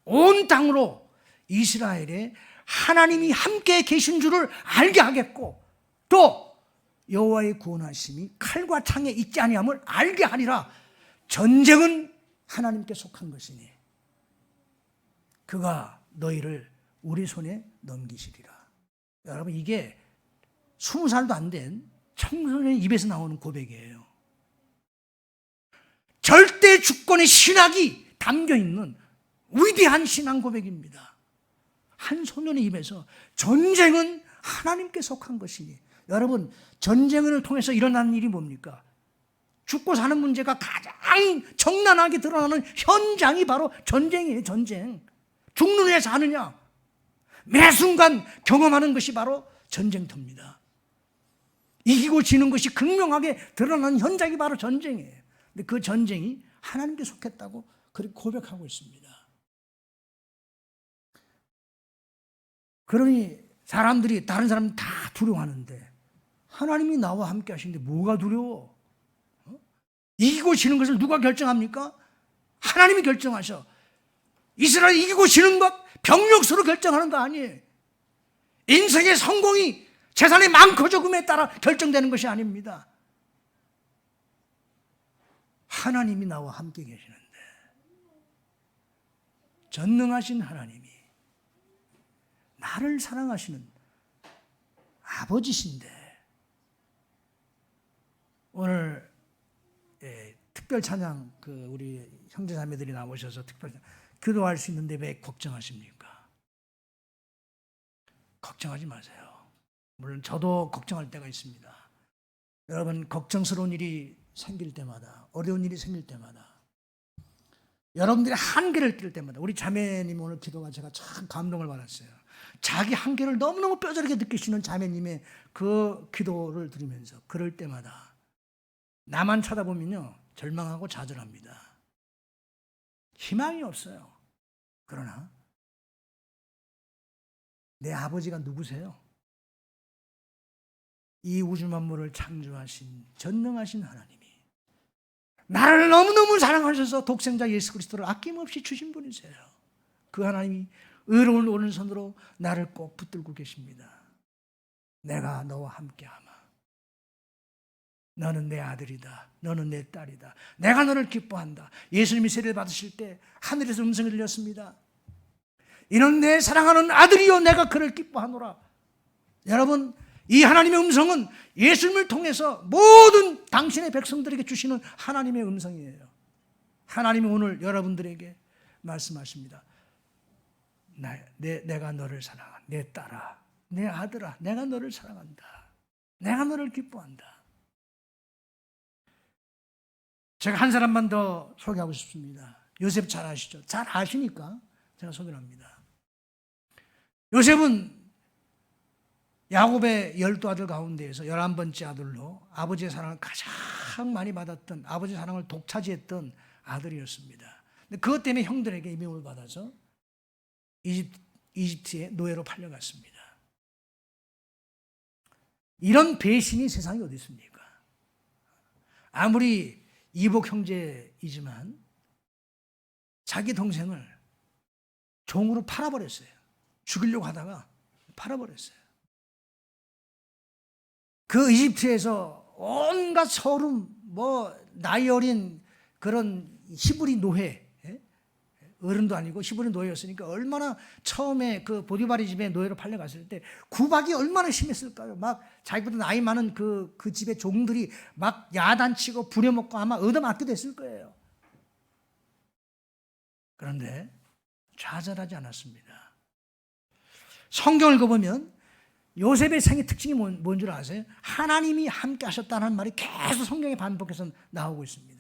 온 땅으로 이스라엘에 하나님이 함께 계신 줄을 알게 하겠고 또 여호와의 구원하심이 칼과 창에 있지 아니함을 알게 하리라. 전쟁은 하나님께 속한 것이니 그가 너희를 우리 손에 넘기시리라. 여러분, 이게 20살도 안 된 청소년 입에서 나오는 고백이에요. 절대 주권의 신학이 담겨있는 위대한 신앙 고백입니다. 한 소년의 입에서 전쟁은 하나님께 속한 것이니. 여러분, 전쟁을 통해서 일어나는 일이 뭡니까? 죽고 사는 문제가 가장 적나라하게 드러나는 현장이 바로 전쟁이에요. 전쟁. 죽는 애 사느냐, 매 순간 경험하는 것이 바로 전쟁터입니다. 이기고 지는 것이 극명하게 드러나는 현장이 바로 전쟁이에요. 근데 그 전쟁이 하나님께 속했다고 그렇게 고백하고 있습니다. 그러니 사람들이, 다른 사람은 다 두려워하는데 하나님이 나와 함께 하시는데 뭐가 두려워? 이기고 지는 것을 누가 결정합니까? 하나님이 결정하셔. 이스라엘 이기고 지는 것 병력수로 결정하는 거 아니에요. 인생의 성공이 재산의 많고 적음에 따라 결정되는 것이 아닙니다. 하나님이 나와 함께 계시는데, 전능하신 하나님이 나를 사랑하시는 아버지신데, 오늘 특별 찬양, 우리 형제 자매들이 나오셔서 특별 기도할 수 있는데 왜 걱정하십니까? 걱정하지 마세요. 물론 저도 걱정할 때가 있습니다. 여러분, 걱정스러운 일이 생길 때마다, 어려운 일이 생길 때마다, 여러분들의 한계를 뛸 때마다, 우리 자매님 오늘 기도가 제가 참 감동을 받았어요. 자기 한계를 너무너무 뼈저리게 느끼시는 자매님의 그 기도를 들으면서 그럴 때마다 나만 쳐다보면요 절망하고 좌절합니다. 희망이 없어요. 그러나 내 아버지가 누구세요? 이 우주 만물을 창조하신 전능하신 하나님이 나를 너무너무 사랑하셔서 독생자 예수 그리스도를 아낌없이 주신 분이세요. 그 하나님이 의로운 오른손으로 나를 꼭 붙들고 계십니다. 내가 너와 함께하마. 너는 내 아들이다. 너는 내 딸이다. 내가 너를 기뻐한다. 예수님이 세례를 받으실 때 하늘에서 음성이 들렸습니다. 이는 내 사랑하는 아들이요 내가 그를 기뻐하노라. 여러분, 이 하나님의 음성은 예수님을 통해서 모든 당신의 백성들에게 주시는 하나님의 음성이에요. 하나님이 오늘 여러분들에게 말씀하십니다. 내가 너를 사랑한다. 내 딸아, 내 아들아, 내가 너를 사랑한다. 내가 너를 기뻐한다. 제가 한 사람만 더 소개하고 싶습니다. 요셉 잘 아시죠? 잘 아시니까 제가 소개를 합니다. 요셉은 야곱의 12아들 가운데에서 11번째 아들로 아버지의 사랑을 가장 많이 받았던, 아버지의 사랑을 독차지했던 아들이었습니다. 근데 그것 때문에 형들에게 임명을 받아서 이집트의 노예로 팔려갔습니다. 이런 배신이 세상에 어디 있습니까? 아무리 이복 형제이지만 자기 동생을 종으로 팔아버렸어요. 죽이려고 하다가 팔아버렸어요. 그 이집트에서 온갖 서름, 나이 어린 그런 히브리 노예, 어른도 아니고 히브리 노예였으니까 얼마나 처음에 그 보디바리 집에 노예로 팔려갔을 때 구박이 얼마나 심했을까요? 막 자기보다 나이 많은 그 집의 종들이 막 야단치고 부려먹고 아마 얻어맞기도 했을 거예요. 그런데 좌절하지 않았습니다. 성경을 읽어보면 요셉의 생의 특징이 뭔 줄 아세요? 하나님이 함께 하셨다는 말이 계속 성경에 반복해서 나오고 있습니다.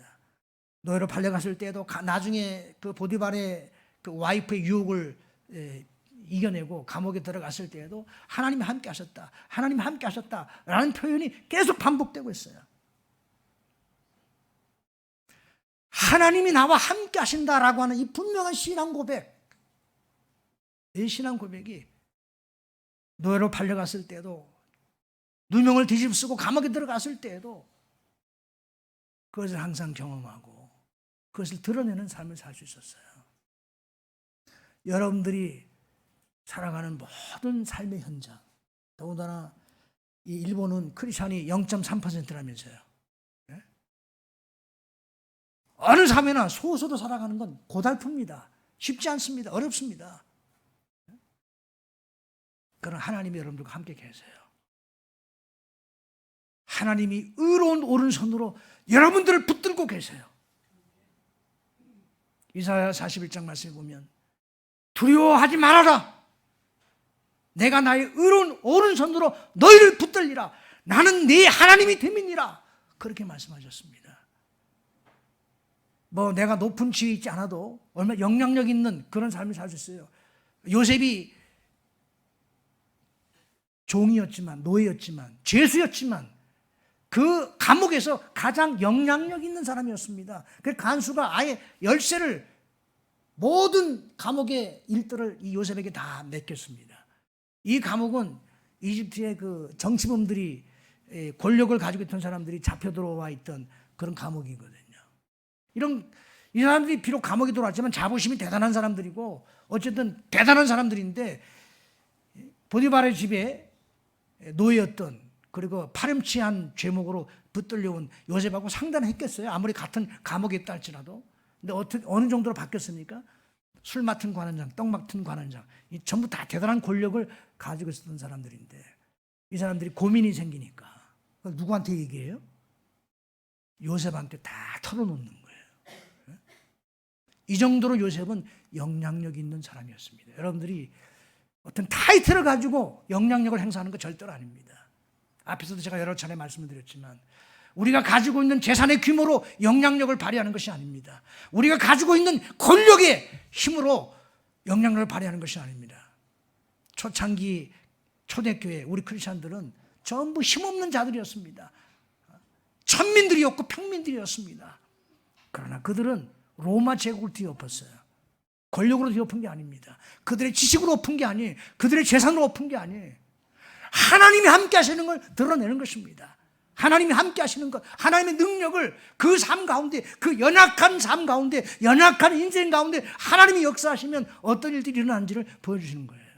노예로 팔려갔을 때도 나중에 그 보디발의 그 와이프의 유혹을 이겨내고 감옥에 들어갔을 때에도 하나님이 함께 하셨다. 하나님이 함께 하셨다라는 표현이 계속 반복되고 있어요. 하나님이 나와 함께 하신다라고 하는 이 분명한 신앙 고백, 이 신앙 고백이 노예로 팔려갔을 때도 누명을 뒤집쓰고 감옥에 들어갔을 때에도 그것을 항상 경험하고 그것을 드러내는 삶을 살 수 있었어요. 여러분들이 살아가는 모든 삶의 현장, 더군다나 이 일본은 크리스찬이 0.3%라면서요. 네? 어느 사회나 소수로 살아가는 건 고달픕니다. 쉽지 않습니다. 어렵습니다. 그러나 하나님이 여러분들과 함께 계세요. 하나님이 의로운 오른손으로 여러분들을 붙들고 계세요. 이사야 41장 말씀에 보면 두려워하지 말아라. 내가 나의 의로운 오른손으로 너희를 붙들리라. 나는 네 하나님이 됨이니라. 그렇게 말씀하셨습니다. 뭐 내가 높은 지위에 있지 않아도 얼마나 영향력 있는 그런 삶을 살 수 있어요. 요셉이 종이었지만, 노예였지만, 죄수였지만 그 감옥에서 가장 영향력 있는 사람이었습니다. 그 간수가 아예 열쇠를, 모든 감옥의 일들을 이 요셉에게 다 맡겼습니다. 이 감옥은 이집트의 그 정치범들이, 권력을 가지고 있던 사람들이 잡혀 들어와 있던 그런 감옥이거든요. 이 사람들이 비록 감옥에 들어왔지만 자부심이 대단한 사람들이고 어쨌든 대단한 사람들인데, 보디발의 집에 노예였던, 그리고 파렴치한 죄목으로 붙들려온 요셉하고 상관했겠어요? 아무리 같은 감옥에 있다 할지라도. 근데 어느 정도로 바뀌었습니까? 술 맡은 관원장, 떡 맡은 관원장, 이 전부 다 대단한 권력을 가지고 있었던 사람들인데 이 사람들이 고민이 생기니까 누구한테 얘기해요? 요셉한테 다 털어놓는 거예요. 이 정도로 요셉은 영향력 있는 사람이었습니다. 여러분들이 어떤 타이틀을 가지고 영향력을 행사하는 거 절대로 아닙니다. 앞에서도 제가 여러 차례 말씀을 드렸지만 우리가 가지고 있는 재산의 규모로 영향력을 발휘하는 것이 아닙니다. 우리가 가지고 있는 권력의 힘으로 영향력을 발휘하는 것이 아닙니다. 초창기 초대교회 우리 크리스천들은 전부 힘없는 자들이었습니다. 천민들이었고 평민들이었습니다. 그러나 그들은 로마 제국을 뒤엎었어요. 권력으로 뒤엎은 게 아닙니다. 그들의 지식으로 엎은 게 아니에요. 그들의 재산으로 엎은 게 아니에요. 하나님이 함께 하시는 걸 드러내는 것입니다. 하나님이 함께 하시는 것, 하나님의 능력을 그 삶 가운데, 그 연약한 삶 가운데, 연약한 인생 가운데 하나님이 역사하시면 어떤 일들이 일어나는지를 보여주시는 거예요.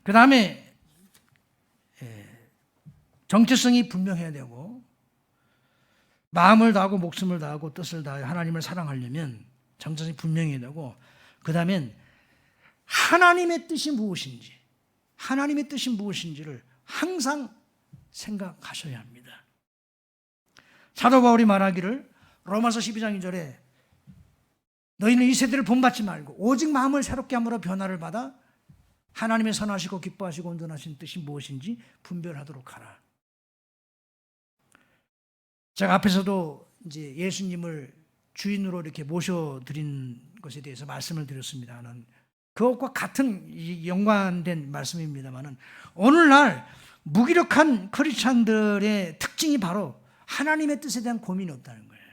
그 다음에 정체성이 분명해야 되고, 마음을 다하고 목숨을 다하고 뜻을 다하여 하나님을 사랑하려면 정체성이 분명해야 되고, 그 다음엔 하나님의 뜻이 무엇인지, 하나님의 뜻이 무엇인지를 항상 생각하셔야 합니다. 사도 바울이 말하기를 로마서 12장 2절에 너희는 이 세대를 본받지 말고 오직 마음을 새롭게 함으로 변화를 받아 하나님의 선하시고 기뻐하시고 온전하신 뜻이 무엇인지 분별하도록 하라. 제가 앞에서도 이제 예수님을 주인으로 이렇게 모셔드린 것에 대해서 말씀을 드렸습니다는 그것과 같은 연관된 말씀입니다만은 오늘날 무기력한 크리스찬들의 특징이 바로 하나님의 뜻에 대한 고민이 없다는 거예요.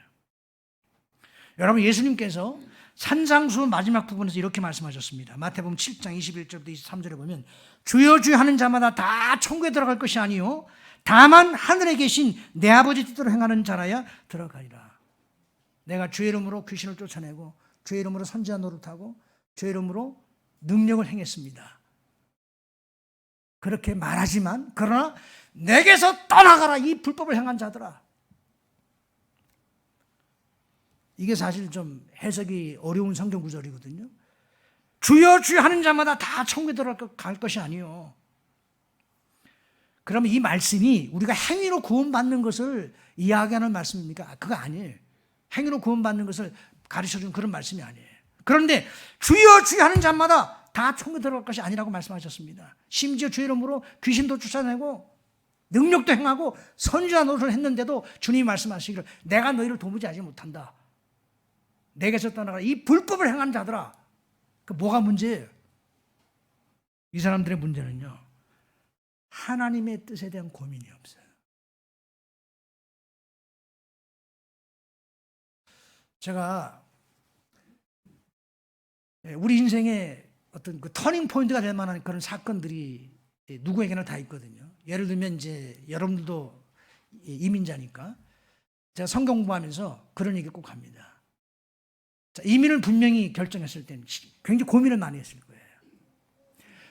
여러분, 예수님께서 산상수 마지막 부분에서 이렇게 말씀하셨습니다. 마태복음 7장 21절부터 23절에 보면 주여 주여 하는 자마다 다 천국에 들어갈 것이 아니요 다만 하늘에 계신 내 아버지 뜻대로 행하는 자라야 들어가리라. 내가 주의 이름으로 귀신을 쫓아내고 주의 이름으로 선지자 노릇하고 주의 이름으로 능력을 행했습니다. 그렇게 말하지만 그러나 내게서 떠나가라 이 불법을 행한 자들아. 이게 사실 좀 해석이 어려운 성경 구절이거든요. 주여 주여 하는 자마다 다 천국에 들어갈 것이 아니요. 그러면 이 말씀이 우리가 행위로 구원받는 것을 이야기하는 말씀입니까? 그거 아니에요. 행위로 구원받는 것을 가르쳐주는 그런 말씀이 아니에요. 그런데 주여 주여 하는 자마다 다 천국에 들어갈 것이 아니라고 말씀하셨습니다. 심지어 주의 이름으로 귀신도 쫓아내고 능력도 행하고 선지자 노릇을 했는데도 주님이 말씀하시기를 내가 너희를 도무지 알지 못한다. 내게서 떠나가라. 이 불법을 행한 자들아. 그 뭐가 문제예요? 이 사람들의 문제는요, 하나님의 뜻에 대한 고민이 없어요. 제가 우리 인생의 어떤 그 터닝 포인트가 될 만한 그런 사건들이 누구에게나 다 있거든요. 예를 들면 이제 여러분들도 이민자니까 제가 성경 공부하면서 그런 얘기 꼭 합니다. 자, 이민을 분명히 결정했을 때는 굉장히 고민을 많이 했을 거예요.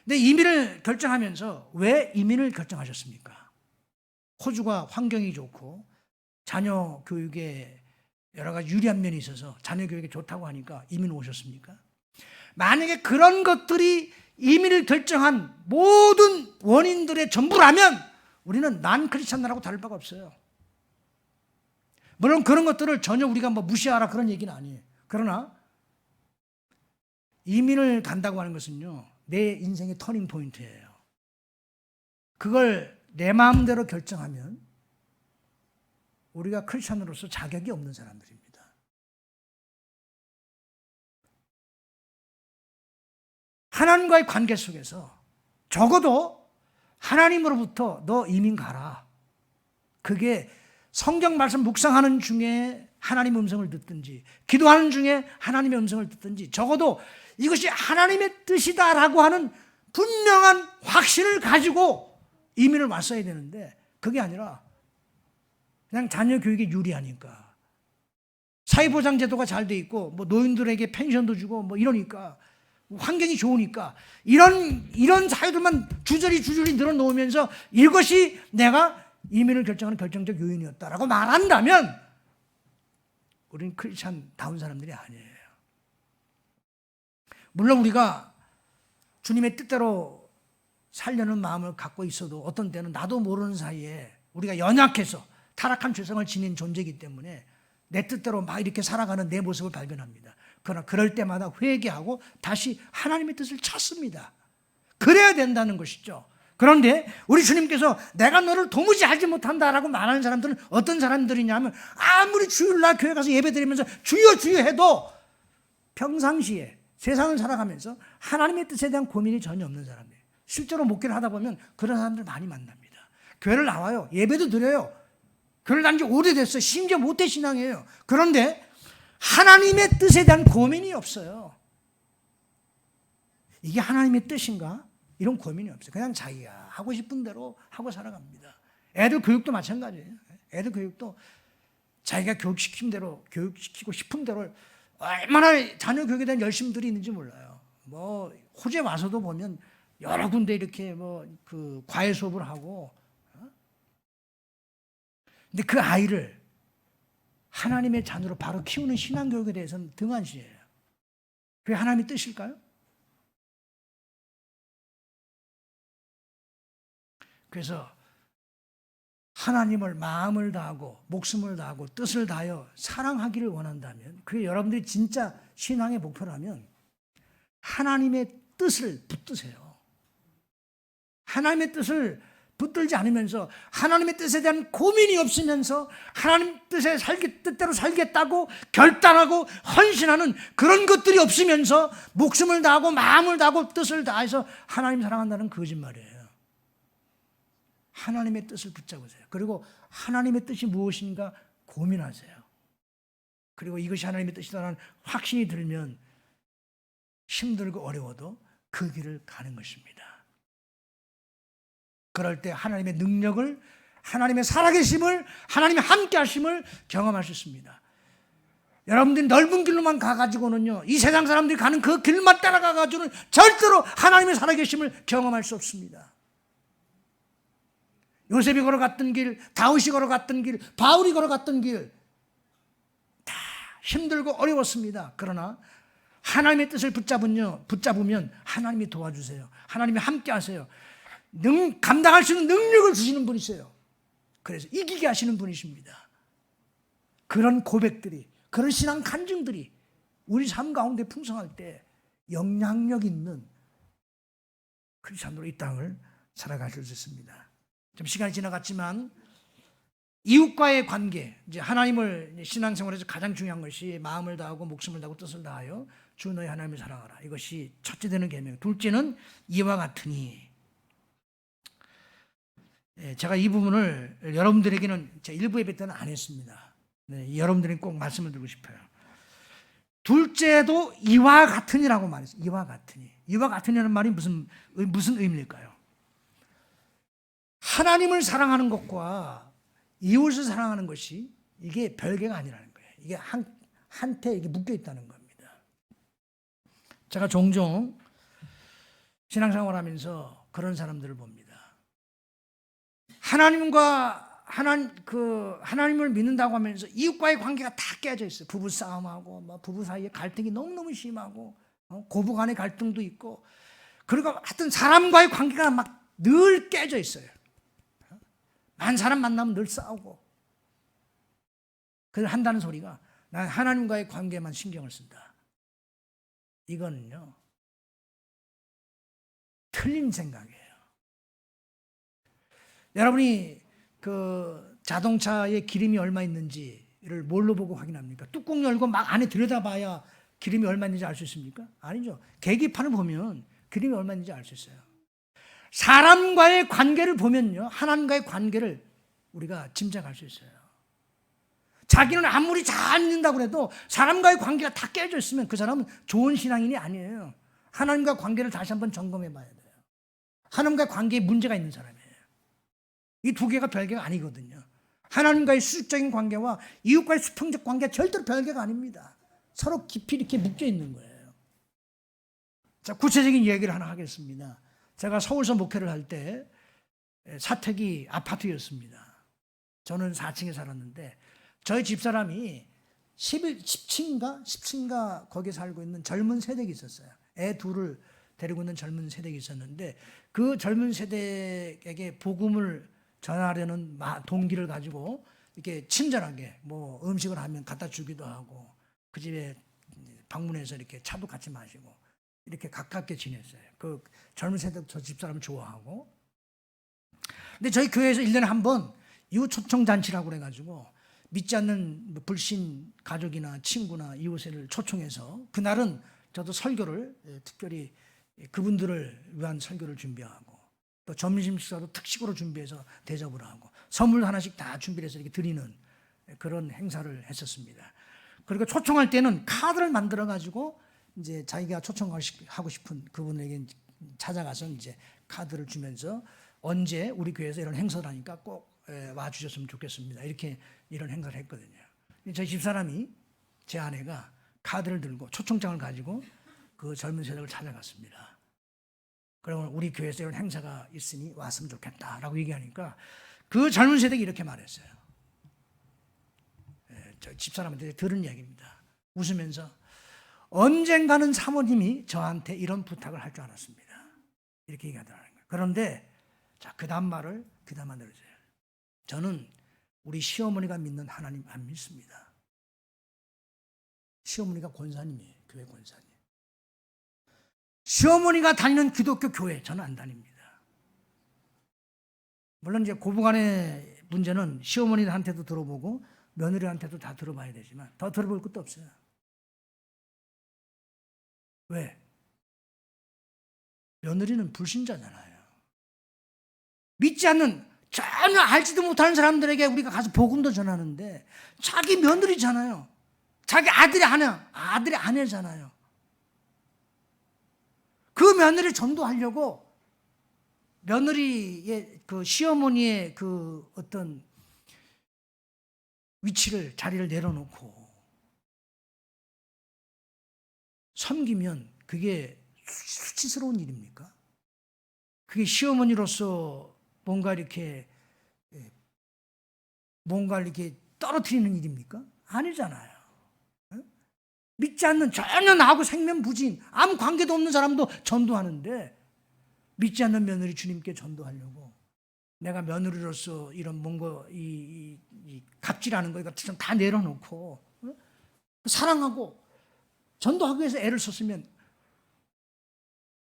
근데 이민을 결정하면서 왜 이민을 결정하셨습니까? 호주가 환경이 좋고 자녀 교육에 여러 가지 유리한 면이 있어서 자녀 교육에 좋다고 하니까 이민 오셨습니까? 만약에 그런 것들이 이민을 결정한 모든 원인들의 전부라면 우리는 난 크리스찬들하고 다를 바가 없어요. 물론 그런 것들을 전혀 우리가 뭐 무시하라 그런 얘기는 아니에요. 그러나 이민을 간다고 하는 것은요, 내 인생의 터닝 포인트예요. 그걸 내 마음대로 결정하면 우리가 크리스찬으로서 자격이 없는 사람들입니다. 하나님과의 관계 속에서 적어도 하나님으로부터 너 이민 가라. 그게 성경 말씀 묵상하는 중에 하나님의 음성을 듣든지 기도하는 중에 하나님의 음성을 듣든지 적어도 이것이 하나님의 뜻이다라고 하는 분명한 확신을 가지고 이민을 왔어야 되는데 그게 아니라 그냥 자녀 교육에 유리하니까 사회보장제도가 잘 돼 있고 뭐 노인들에게 펜션도 주고 뭐 이러니까 환경이 좋으니까 이런 사유들만 주저리 늘어놓으면서 이것이 내가 이민을 결정하는 결정적 요인이었다라고 말한다면 우리는 크리스찬다운 사람들이 아니에요. 물론 우리가 주님의 뜻대로 살려는 마음을 갖고 있어도 어떤 때는 나도 모르는 사이에 우리가 연약해서 타락한 죄성을 지닌 존재이기 때문에 내 뜻대로 막 이렇게 살아가는 내 모습을 발견합니다. 그러나 그럴 때마다 회개하고 다시 하나님의 뜻을 찾습니다. 그래야 된다는 것이죠. 그런데 우리 주님께서 내가 너를 도무지 알지 못한다라고 말하는 사람들은 어떤 사람들이냐면 아무리 주일날 교회 가서 예배드리면서 주여 주여 해도 평상시에 세상을 살아가면서 하나님의 뜻에 대한 고민이 전혀 없는 사람이에요. 실제로 목회를 하다 보면 그런 사람들 많이 만납니다. 교회를 나와요. 예배도 드려요. 교회를 다닌 지 오래됐어요. 심지어 모태신앙이에요. 그런데 하나님의 뜻에 대한 고민이 없어요. 이게 하나님의 뜻인가? 이런 고민이 없어요. 그냥 자기가 하고 싶은 대로 하고 살아갑니다. 애들 교육도 마찬가지예요. 애들 교육도 자기가 교육시킨 대로 교육시키고 싶은 대로 얼마나 자녀 교육에 대한 열심들이 있는지 몰라요. 뭐 호주에 와서도 보면 여러 군데 이렇게 뭐 그 과외 수업을 하고, 근데 그 아이를 하나님의 자녀로 바로 키우는 신앙교육에 대해서는 등한시해요. 그게 하나님의 뜻일까요? 그래서 하나님을 마음을 다하고 목숨을 다하고 뜻을 다하여 사랑하기를 원한다면 그게 여러분들이 진짜 신앙의 목표라면 하나님의 뜻을 붙드세요. 하나님의 뜻을 붙들지 않으면서 하나님의 뜻에 대한 고민이 없으면서 하나님 뜻대로 살겠다고 결단하고 헌신하는 그런 것들이 없으면서 목숨을 다하고 마음을 다하고 뜻을 다해서 하나님 사랑한다는 거짓말이에요. 하나님의 뜻을 붙잡으세요. 그리고 하나님의 뜻이 무엇인가 고민하세요. 그리고 이것이 하나님의 뜻이라는 확신이 들면 힘들고 어려워도 그 길을 가는 것입니다. 그럴 때 하나님의 능력을, 하나님의 살아계심을, 하나님의 함께하심을 경험할 수 있습니다. 여러분들이 넓은 길로만 가가지고는요, 이 세상 사람들이 가는 그 길만 따라가가지고는 절대로 하나님의 살아계심을 경험할 수 없습니다. 요셉이 걸어갔던 길, 다윗이 걸어갔던 길, 바울이 걸어갔던 길 다 힘들고 어려웠습니다. 그러나 하나님의 뜻을 붙잡으면 하나님이 도와주세요. 하나님이 함께하세요. 감당할 수 있는 능력을 주시는 분이세요. 그래서 이기게 하시는 분이십니다. 그런 고백들이, 그런 신앙 간증들이 우리 삶 가운데 풍성할 때 영향력 있는 크리스찬으로 이 땅을 살아가실 수 있습니다. 좀 시간이 지나갔지만 이웃과의 관계, 이제 하나님을 신앙생활에서 가장 중요한 것이 마음을 다하고 목숨을 다하고 뜻을 다하여 주 너의 하나님을 사랑하라. 이것이 첫째 되는 계명. 둘째는 이와 같으니. 제가 이 부분을 여러분들에게는 제 일부 예배 때는 안 했습니다. 네, 여러분들에게 꼭 말씀을 드리고 싶어요. 둘째도 이와 같으니라고 말했어요. 이와 같으니. 이와 같으니라는 말이 무슨 의미일까요? 하나님을 사랑하는 것과 이웃을 사랑하는 것이 이게 별개가 아니라는 거예요. 이게 한테 이게 묶여 있다는 겁니다. 제가 종종 신앙생활하면서 그런 사람들을 봅니다. 하나님을 믿는다고 하면서 이웃과의 관계가 다 깨져 있어요. 부부 싸움하고 부부 사이에 갈등이 너무너무 심하고 고부 간의 갈등도 있고, 그리고 하여튼 사람과의 관계가 막 늘 깨져 있어요. 만 사람 만나면 늘 싸우고. 그걸 한다는 소리가 난 하나님과의 관계만 신경을 쓴다. 이거는요, 틀린 생각이에요. 여러분이 그 자동차에 기름이 얼마 있는지를 뭘로 보고 확인합니까? 뚜껑 열고 막 안에 들여다봐야 기름이 얼마 있는지 알 수 있습니까? 아니죠. 계기판을 보면 기름이 얼마 있는지 알 수 있어요. 사람과의 관계를 보면요, 하나님과의 관계를 우리가 짐작할 수 있어요. 자기는 아무리 잘 믿는다고 해도 사람과의 관계가 다 깨져 있으면 그 사람은 좋은 신앙인이 아니에요. 하나님과 관계를 다시 한번 점검해 봐야 돼요. 하나님과의 관계에 문제가 있는 사람이에요. 이 두 개가 별개가 아니거든요. 하나님과의 수직적인 관계와 이웃과의 수평적 관계가 절대로 별개가 아닙니다. 서로 깊이 이렇게 묶여 있는 거예요. 자, 구체적인 이야기를 하나 하겠습니다. 제가 서울서 목회를 할 때 사택이 아파트였습니다. 저는 4층에 살았는데 저희 집사람이 10층인가 거기에 살고 있는 젊은 세대가 있었어요. 애 둘을 데리고 있는 젊은 세대가 있었는데 그 젊은 세대에게 복음을 전하려는 동기를 가지고 이렇게 친절하게 뭐 음식을 하면 갖다 주기도 하고 그 집에 방문해서 이렇게 차도 같이 마시고 이렇게 가깝게 지냈어요. 그 젊은 세대도 저 집사람을 좋아하고. 근데 저희 교회에서 1년에 한 번 이웃 초청 잔치라고 그래가지고 믿지 않는 불신 가족이나 친구나 이웃을 초청해서 그날은 저도 설교를 특별히 그분들을 위한 설교를 준비하고 또 점심 식사도 특식으로 준비해서 대접을 하고 선물 하나씩 다 준비해서 이렇게 드리는 그런 행사를 했었습니다. 그리고 초청할 때는 카드를 만들어 가지고 이제 자기가 초청하고 싶은 그분에게 찾아가서 이제 카드를 주면서 언제 우리 교회에서 이런 행사를 하니까 꼭 와주셨으면 좋겠습니다. 이렇게 이런 행사를 했거든요. 저희 집사람이 제 아내가 카드를 들고 초청장을 가지고 그 젊은 세대를 찾아갔습니다. 그러면 우리 교회에서 이런 행사가 있으니 왔으면 좋겠다라고 얘기하니까 그 젊은 세대가 이렇게 말했어요. 저 집사람한테 들은 이야기입니다. 웃으면서 언젠가는 사모님이 저한테 이런 부탁을 할 줄 알았습니다. 이렇게 얘기하더라는 거예요. 그런데 자, 그 다음 말을 귀담아 들으세요. 저는 우리 시어머니가 믿는 하나님 안 믿습니다. 시어머니가 권사님이에요. 교회 권사님. 시어머니가 다니는 기독교 교회 저는 안 다닙니다. 물론 이제 고부간의 문제는 시어머니한테도 들어보고 며느리한테도 다 들어봐야 되지만 더 들어볼 것도 없어요. 왜? 며느리는 불신자잖아요. 믿지 않는 전혀 알지도 못하는 사람들에게 우리가 가서 복음도 전하는데 자기 며느리잖아요. 자기 아들이 아내잖아요. 그 며느리를 전도하려고 며느리의 그 시어머니의 그 어떤 자리를 내려놓고 섬기면 그게 수치스러운 일입니까? 그게 시어머니로서 뭔가 이렇게 떨어뜨리는 일입니까? 아니잖아요. 믿지 않는 전혀 나하고 생면부진 아무 관계도 없는 사람도 전도하는데 믿지 않는 며느리 주님께 전도하려고 내가 며느리로서 이런 뭔가 이 갑질하는 거 이거 다 내려놓고 사랑하고 전도하기 위해서 애를 썼으면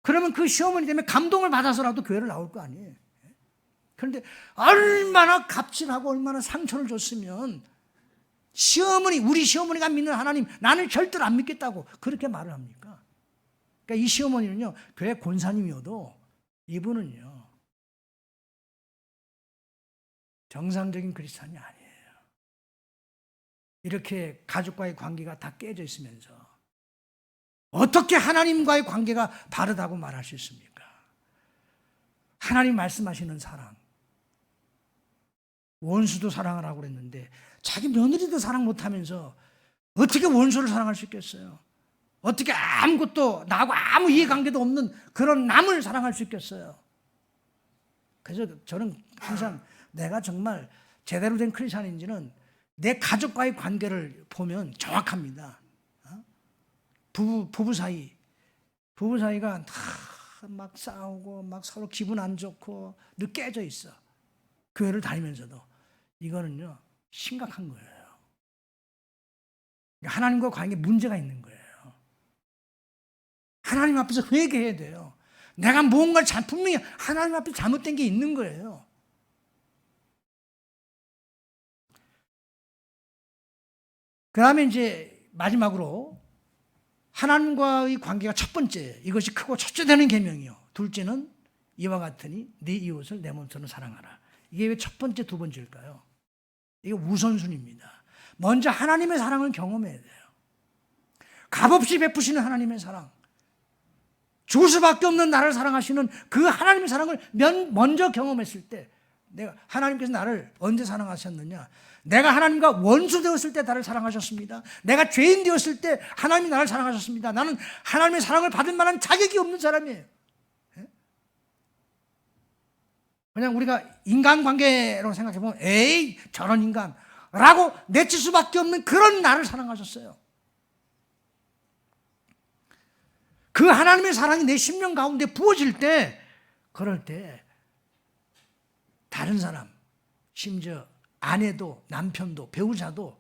그러면 그 시어머니 때문에 감동을 받아서라도 교회를 나올 거 아니에요. 그런데 얼마나 갑질하고 얼마나 상처를 줬으면 우리 시어머니가 믿는 하나님 나는 절대로 안 믿겠다고 그렇게 말을 합니까? 그러니까 이 시어머니는요 교회 권사님이어도 이분은요 정상적인 크리스찬이 아니에요. 이렇게 가족과의 관계가 다 깨져 있으면서 어떻게 하나님과의 관계가 바르다고 말할 수 있습니까? 하나님 말씀하시는 사랑. 원수도 사랑하라고 그랬는데 자기 며느리도 사랑 못하면서 어떻게 원수를 사랑할 수 있겠어요? 어떻게 아무것도 나하고 아무 이해관계도 없는 그런 남을 사랑할 수 있겠어요? 그래서 저는 항상 내가 정말 제대로 된 크리스찬인지는 내 가족과의 관계를 보면 정확합니다. 부부 사이가 다 막 싸우고 막 서로 기분 안 좋고 늘 깨져 있어. 교회를 다니면서도 이거는요 심각한 거예요. 하나님과 관계에 문제가 있는 거예요. 하나님 앞에서 회개해야 돼요. 내가 무언가를 분명히 하나님 앞에 잘못된 게 있는 거예요. 그 다음에 이제 마지막으로 하나님과의 관계가 첫 번째, 이것이 크고 첫째 되는 계명이요. 둘째는 이와 같으니 네 이웃을 내 몸처럼 사랑하라. 이게 왜 첫 번째, 두 번째일까요? 이게 우선순위입니다. 먼저 하나님의 사랑을 경험해야 돼요. 값없이 베푸시는 하나님의 사랑. 죽을 수밖에 없는 나를 사랑하시는 그 하나님의 사랑을 먼저 경험했을 때, 내가 하나님께서 나를 언제 사랑하셨느냐? 내가 하나님과 원수 되었을 때 나를 사랑하셨습니다. 내가 죄인 되었을 때 하나님이 나를 사랑하셨습니다. 나는 하나님의 사랑을 받을 만한 자격이 없는 사람이에요. 그냥 우리가 인간관계로 생각해보면 에이 저런 인간라고 내칠 수밖에 없는 그런 나를 사랑하셨어요. 그 하나님의 사랑이 내 심령 가운데 부어질 때, 그럴 때 다른 사람, 심지어 아내도 남편도 배우자도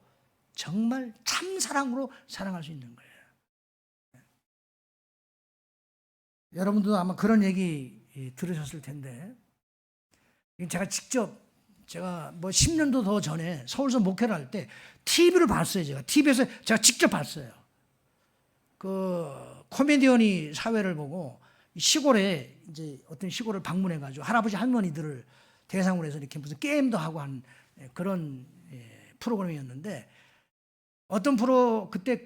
정말 참 사랑으로 사랑할 수 있는 거예요. 여러분도 아마 그런 얘기 들으셨을 텐데, 제가 뭐 10년도 더 전에 서울서 목회를 할 때 TV를 봤어요. TV에서 제가 직접 봤어요. 그 코미디언이 사회를 보고 시골에 이제 어떤 시골을 방문해가지고 할아버지 할머니들을 대상으로 해서 이렇게 무슨 게임도 하고 한 그런 프로그램이었는데, 어떤 그때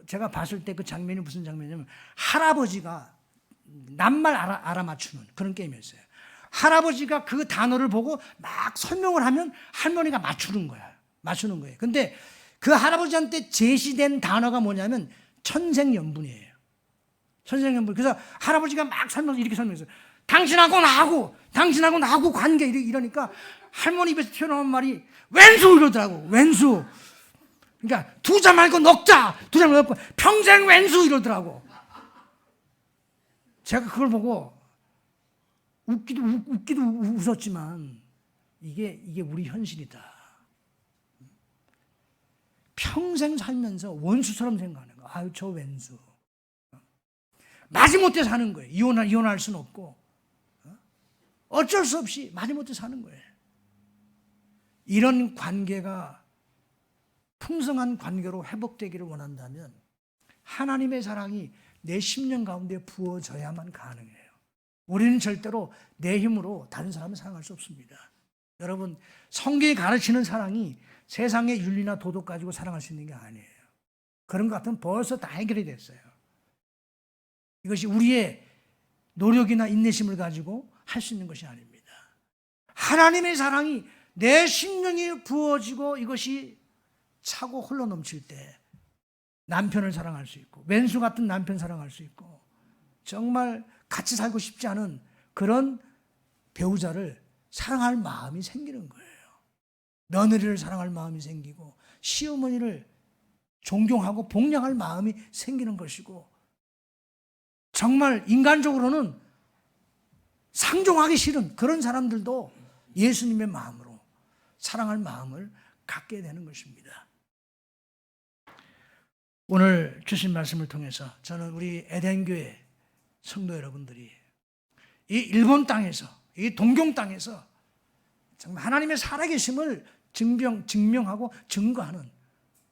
제가 봤을 때 그 장면이 무슨 장면이냐면 할아버지가 낱말 알아맞추는 그런 게임이었어요. 할아버지가 그 단어를 보고 막 설명을 하면 할머니가 맞추는 거예요. 근데 그 할아버지한테 제시된 단어가 뭐냐면 천생연분이에요. 천생연분. 그래서 할아버지가 막 이렇게 설명했어요. 당신하고 나하고 관계 이러니까 할머니 입에서 튀어나온 말이 왼수 이러더라고. 왼수. 그러니까 두자 말고 넉자. 두자 말고 평생 왼수 이러더라고. 제가 그걸 보고 웃기도 웃었지만 이게 우리 현실이다. 평생 살면서 원수처럼 생각하는 거. 아유 저 왼수. 마지못해 사는 거예요. 이혼할 수는 없고 어쩔 수 없이 마지못해 사는 거예요. 이런 관계가 풍성한 관계로 회복되기를 원한다면 하나님의 사랑이 내 심령 가운데 부어져야만 가능해요. 우리는 절대로 내 힘으로 다른 사람을 사랑할 수 없습니다. 여러분, 성경이 가르치는 사랑이 세상의 윤리나 도덕 가지고 사랑할 수 있는 게 아니에요. 그런 것 같으면 벌써 다 해결이 됐어요. 이것이 우리의 노력이나 인내심을 가지고 할 수 있는 것이 아닙니다. 하나님의 사랑이 내 심령에 부어지고 이것이 차고 흘러 넘칠 때 남편을 사랑할 수 있고, 왼수 같은 남편 사랑할 수 있고, 정말 같이 살고 싶지 않은 그런 배우자를 사랑할 마음이 생기는 거예요. 며느리를 사랑할 마음이 생기고, 시어머니를 존경하고 복양할 마음이 생기는 것이고, 정말 인간적으로는 상종하기 싫은 그런 사람들도 예수님의 마음으로 사랑할 마음을 갖게 되는 것입니다. 오늘 주신 말씀을 통해서 저는 우리 에덴교회 성도 여러분들이 이 일본 땅에서, 이 동경 땅에서 정말 하나님의 살아계심을 증명하고 증거하는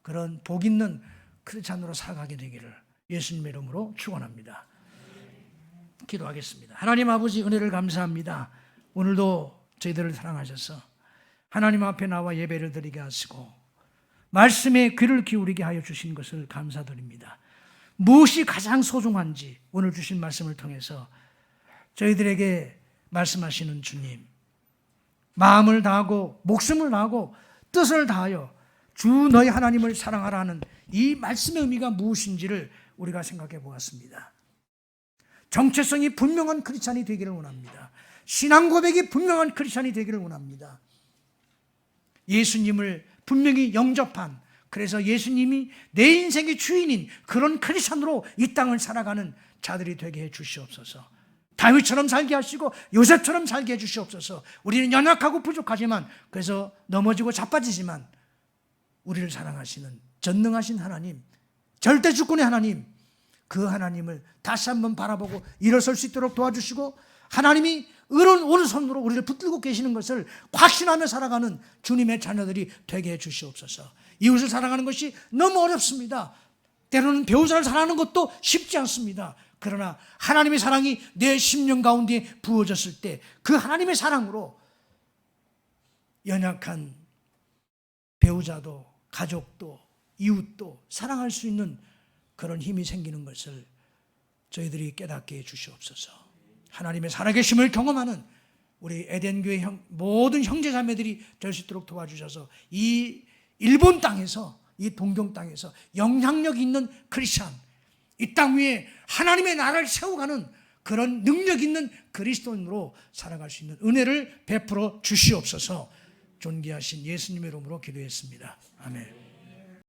그런 복 있는 크리스찬으로 살아가게 되기를 예수님의 이름으로 축원합니다. 기도하겠습니다. 하나님 아버지, 은혜를 감사합니다. 오늘도 저희들을 사랑하셔서 하나님 앞에 나와 예배를 드리게 하시고 말씀에 귀를 기울이게 하여 주신 것을 감사드립니다. 무엇이 가장 소중한지 오늘 주신 말씀을 통해서 저희들에게 말씀하시는 주님, 마음을 다하고 목숨을 다하고 뜻을 다하여 주 너희 하나님을 사랑하라는 이 말씀의 의미가 무엇인지를 우리가 생각해 보았습니다. 정체성이 분명한 크리스찬이 되기를 원합니다. 신앙 고백이 분명한 크리스찬이 되기를 원합니다. 예수님을 분명히 영접한, 그래서 예수님이 내 인생의 주인인 그런 크리스찬으로 이 땅을 살아가는 자들이 되게 해 주시옵소서. 다윗처럼 살게 하시고 요셉처럼 살게 해 주시옵소서. 우리는 연약하고 부족하지만, 그래서 넘어지고 자빠지지만 우리를 사랑하시는 전능하신 하나님, 절대 주권의 하나님, 그 하나님을 다시 한번 바라보고 일어설 수 있도록 도와주시고, 하나님이 의로운 오른손으로 우리를 붙들고 계시는 것을 확신하며 살아가는 주님의 자녀들이 되게 해 주시옵소서. 이웃을 사랑하는 것이 너무 어렵습니다. 때로는 배우자를 사랑하는 것도 쉽지 않습니다. 그러나 하나님의 사랑이 내 심령 가운데 부어졌을 때 그 하나님의 사랑으로 연약한 배우자도 가족도 이웃도 사랑할 수 있는 그런 힘이 생기는 것을 저희들이 깨닫게 해 주시옵소서. 하나님의 살아계심을 경험하는 우리 에덴교회 모든 형제자매들이 될 수 있도록 도와주셔서 이 일본 땅에서, 이 동경 땅에서 영향력 있는 크리스찬, 이 땅 위에 하나님의 나라를 세워가는 그런 능력 있는 그리스도인으로 살아갈 수 있는 은혜를 베풀어 주시옵소서. 존귀하신 예수님의 이름으로 기도했습니다. 아멘.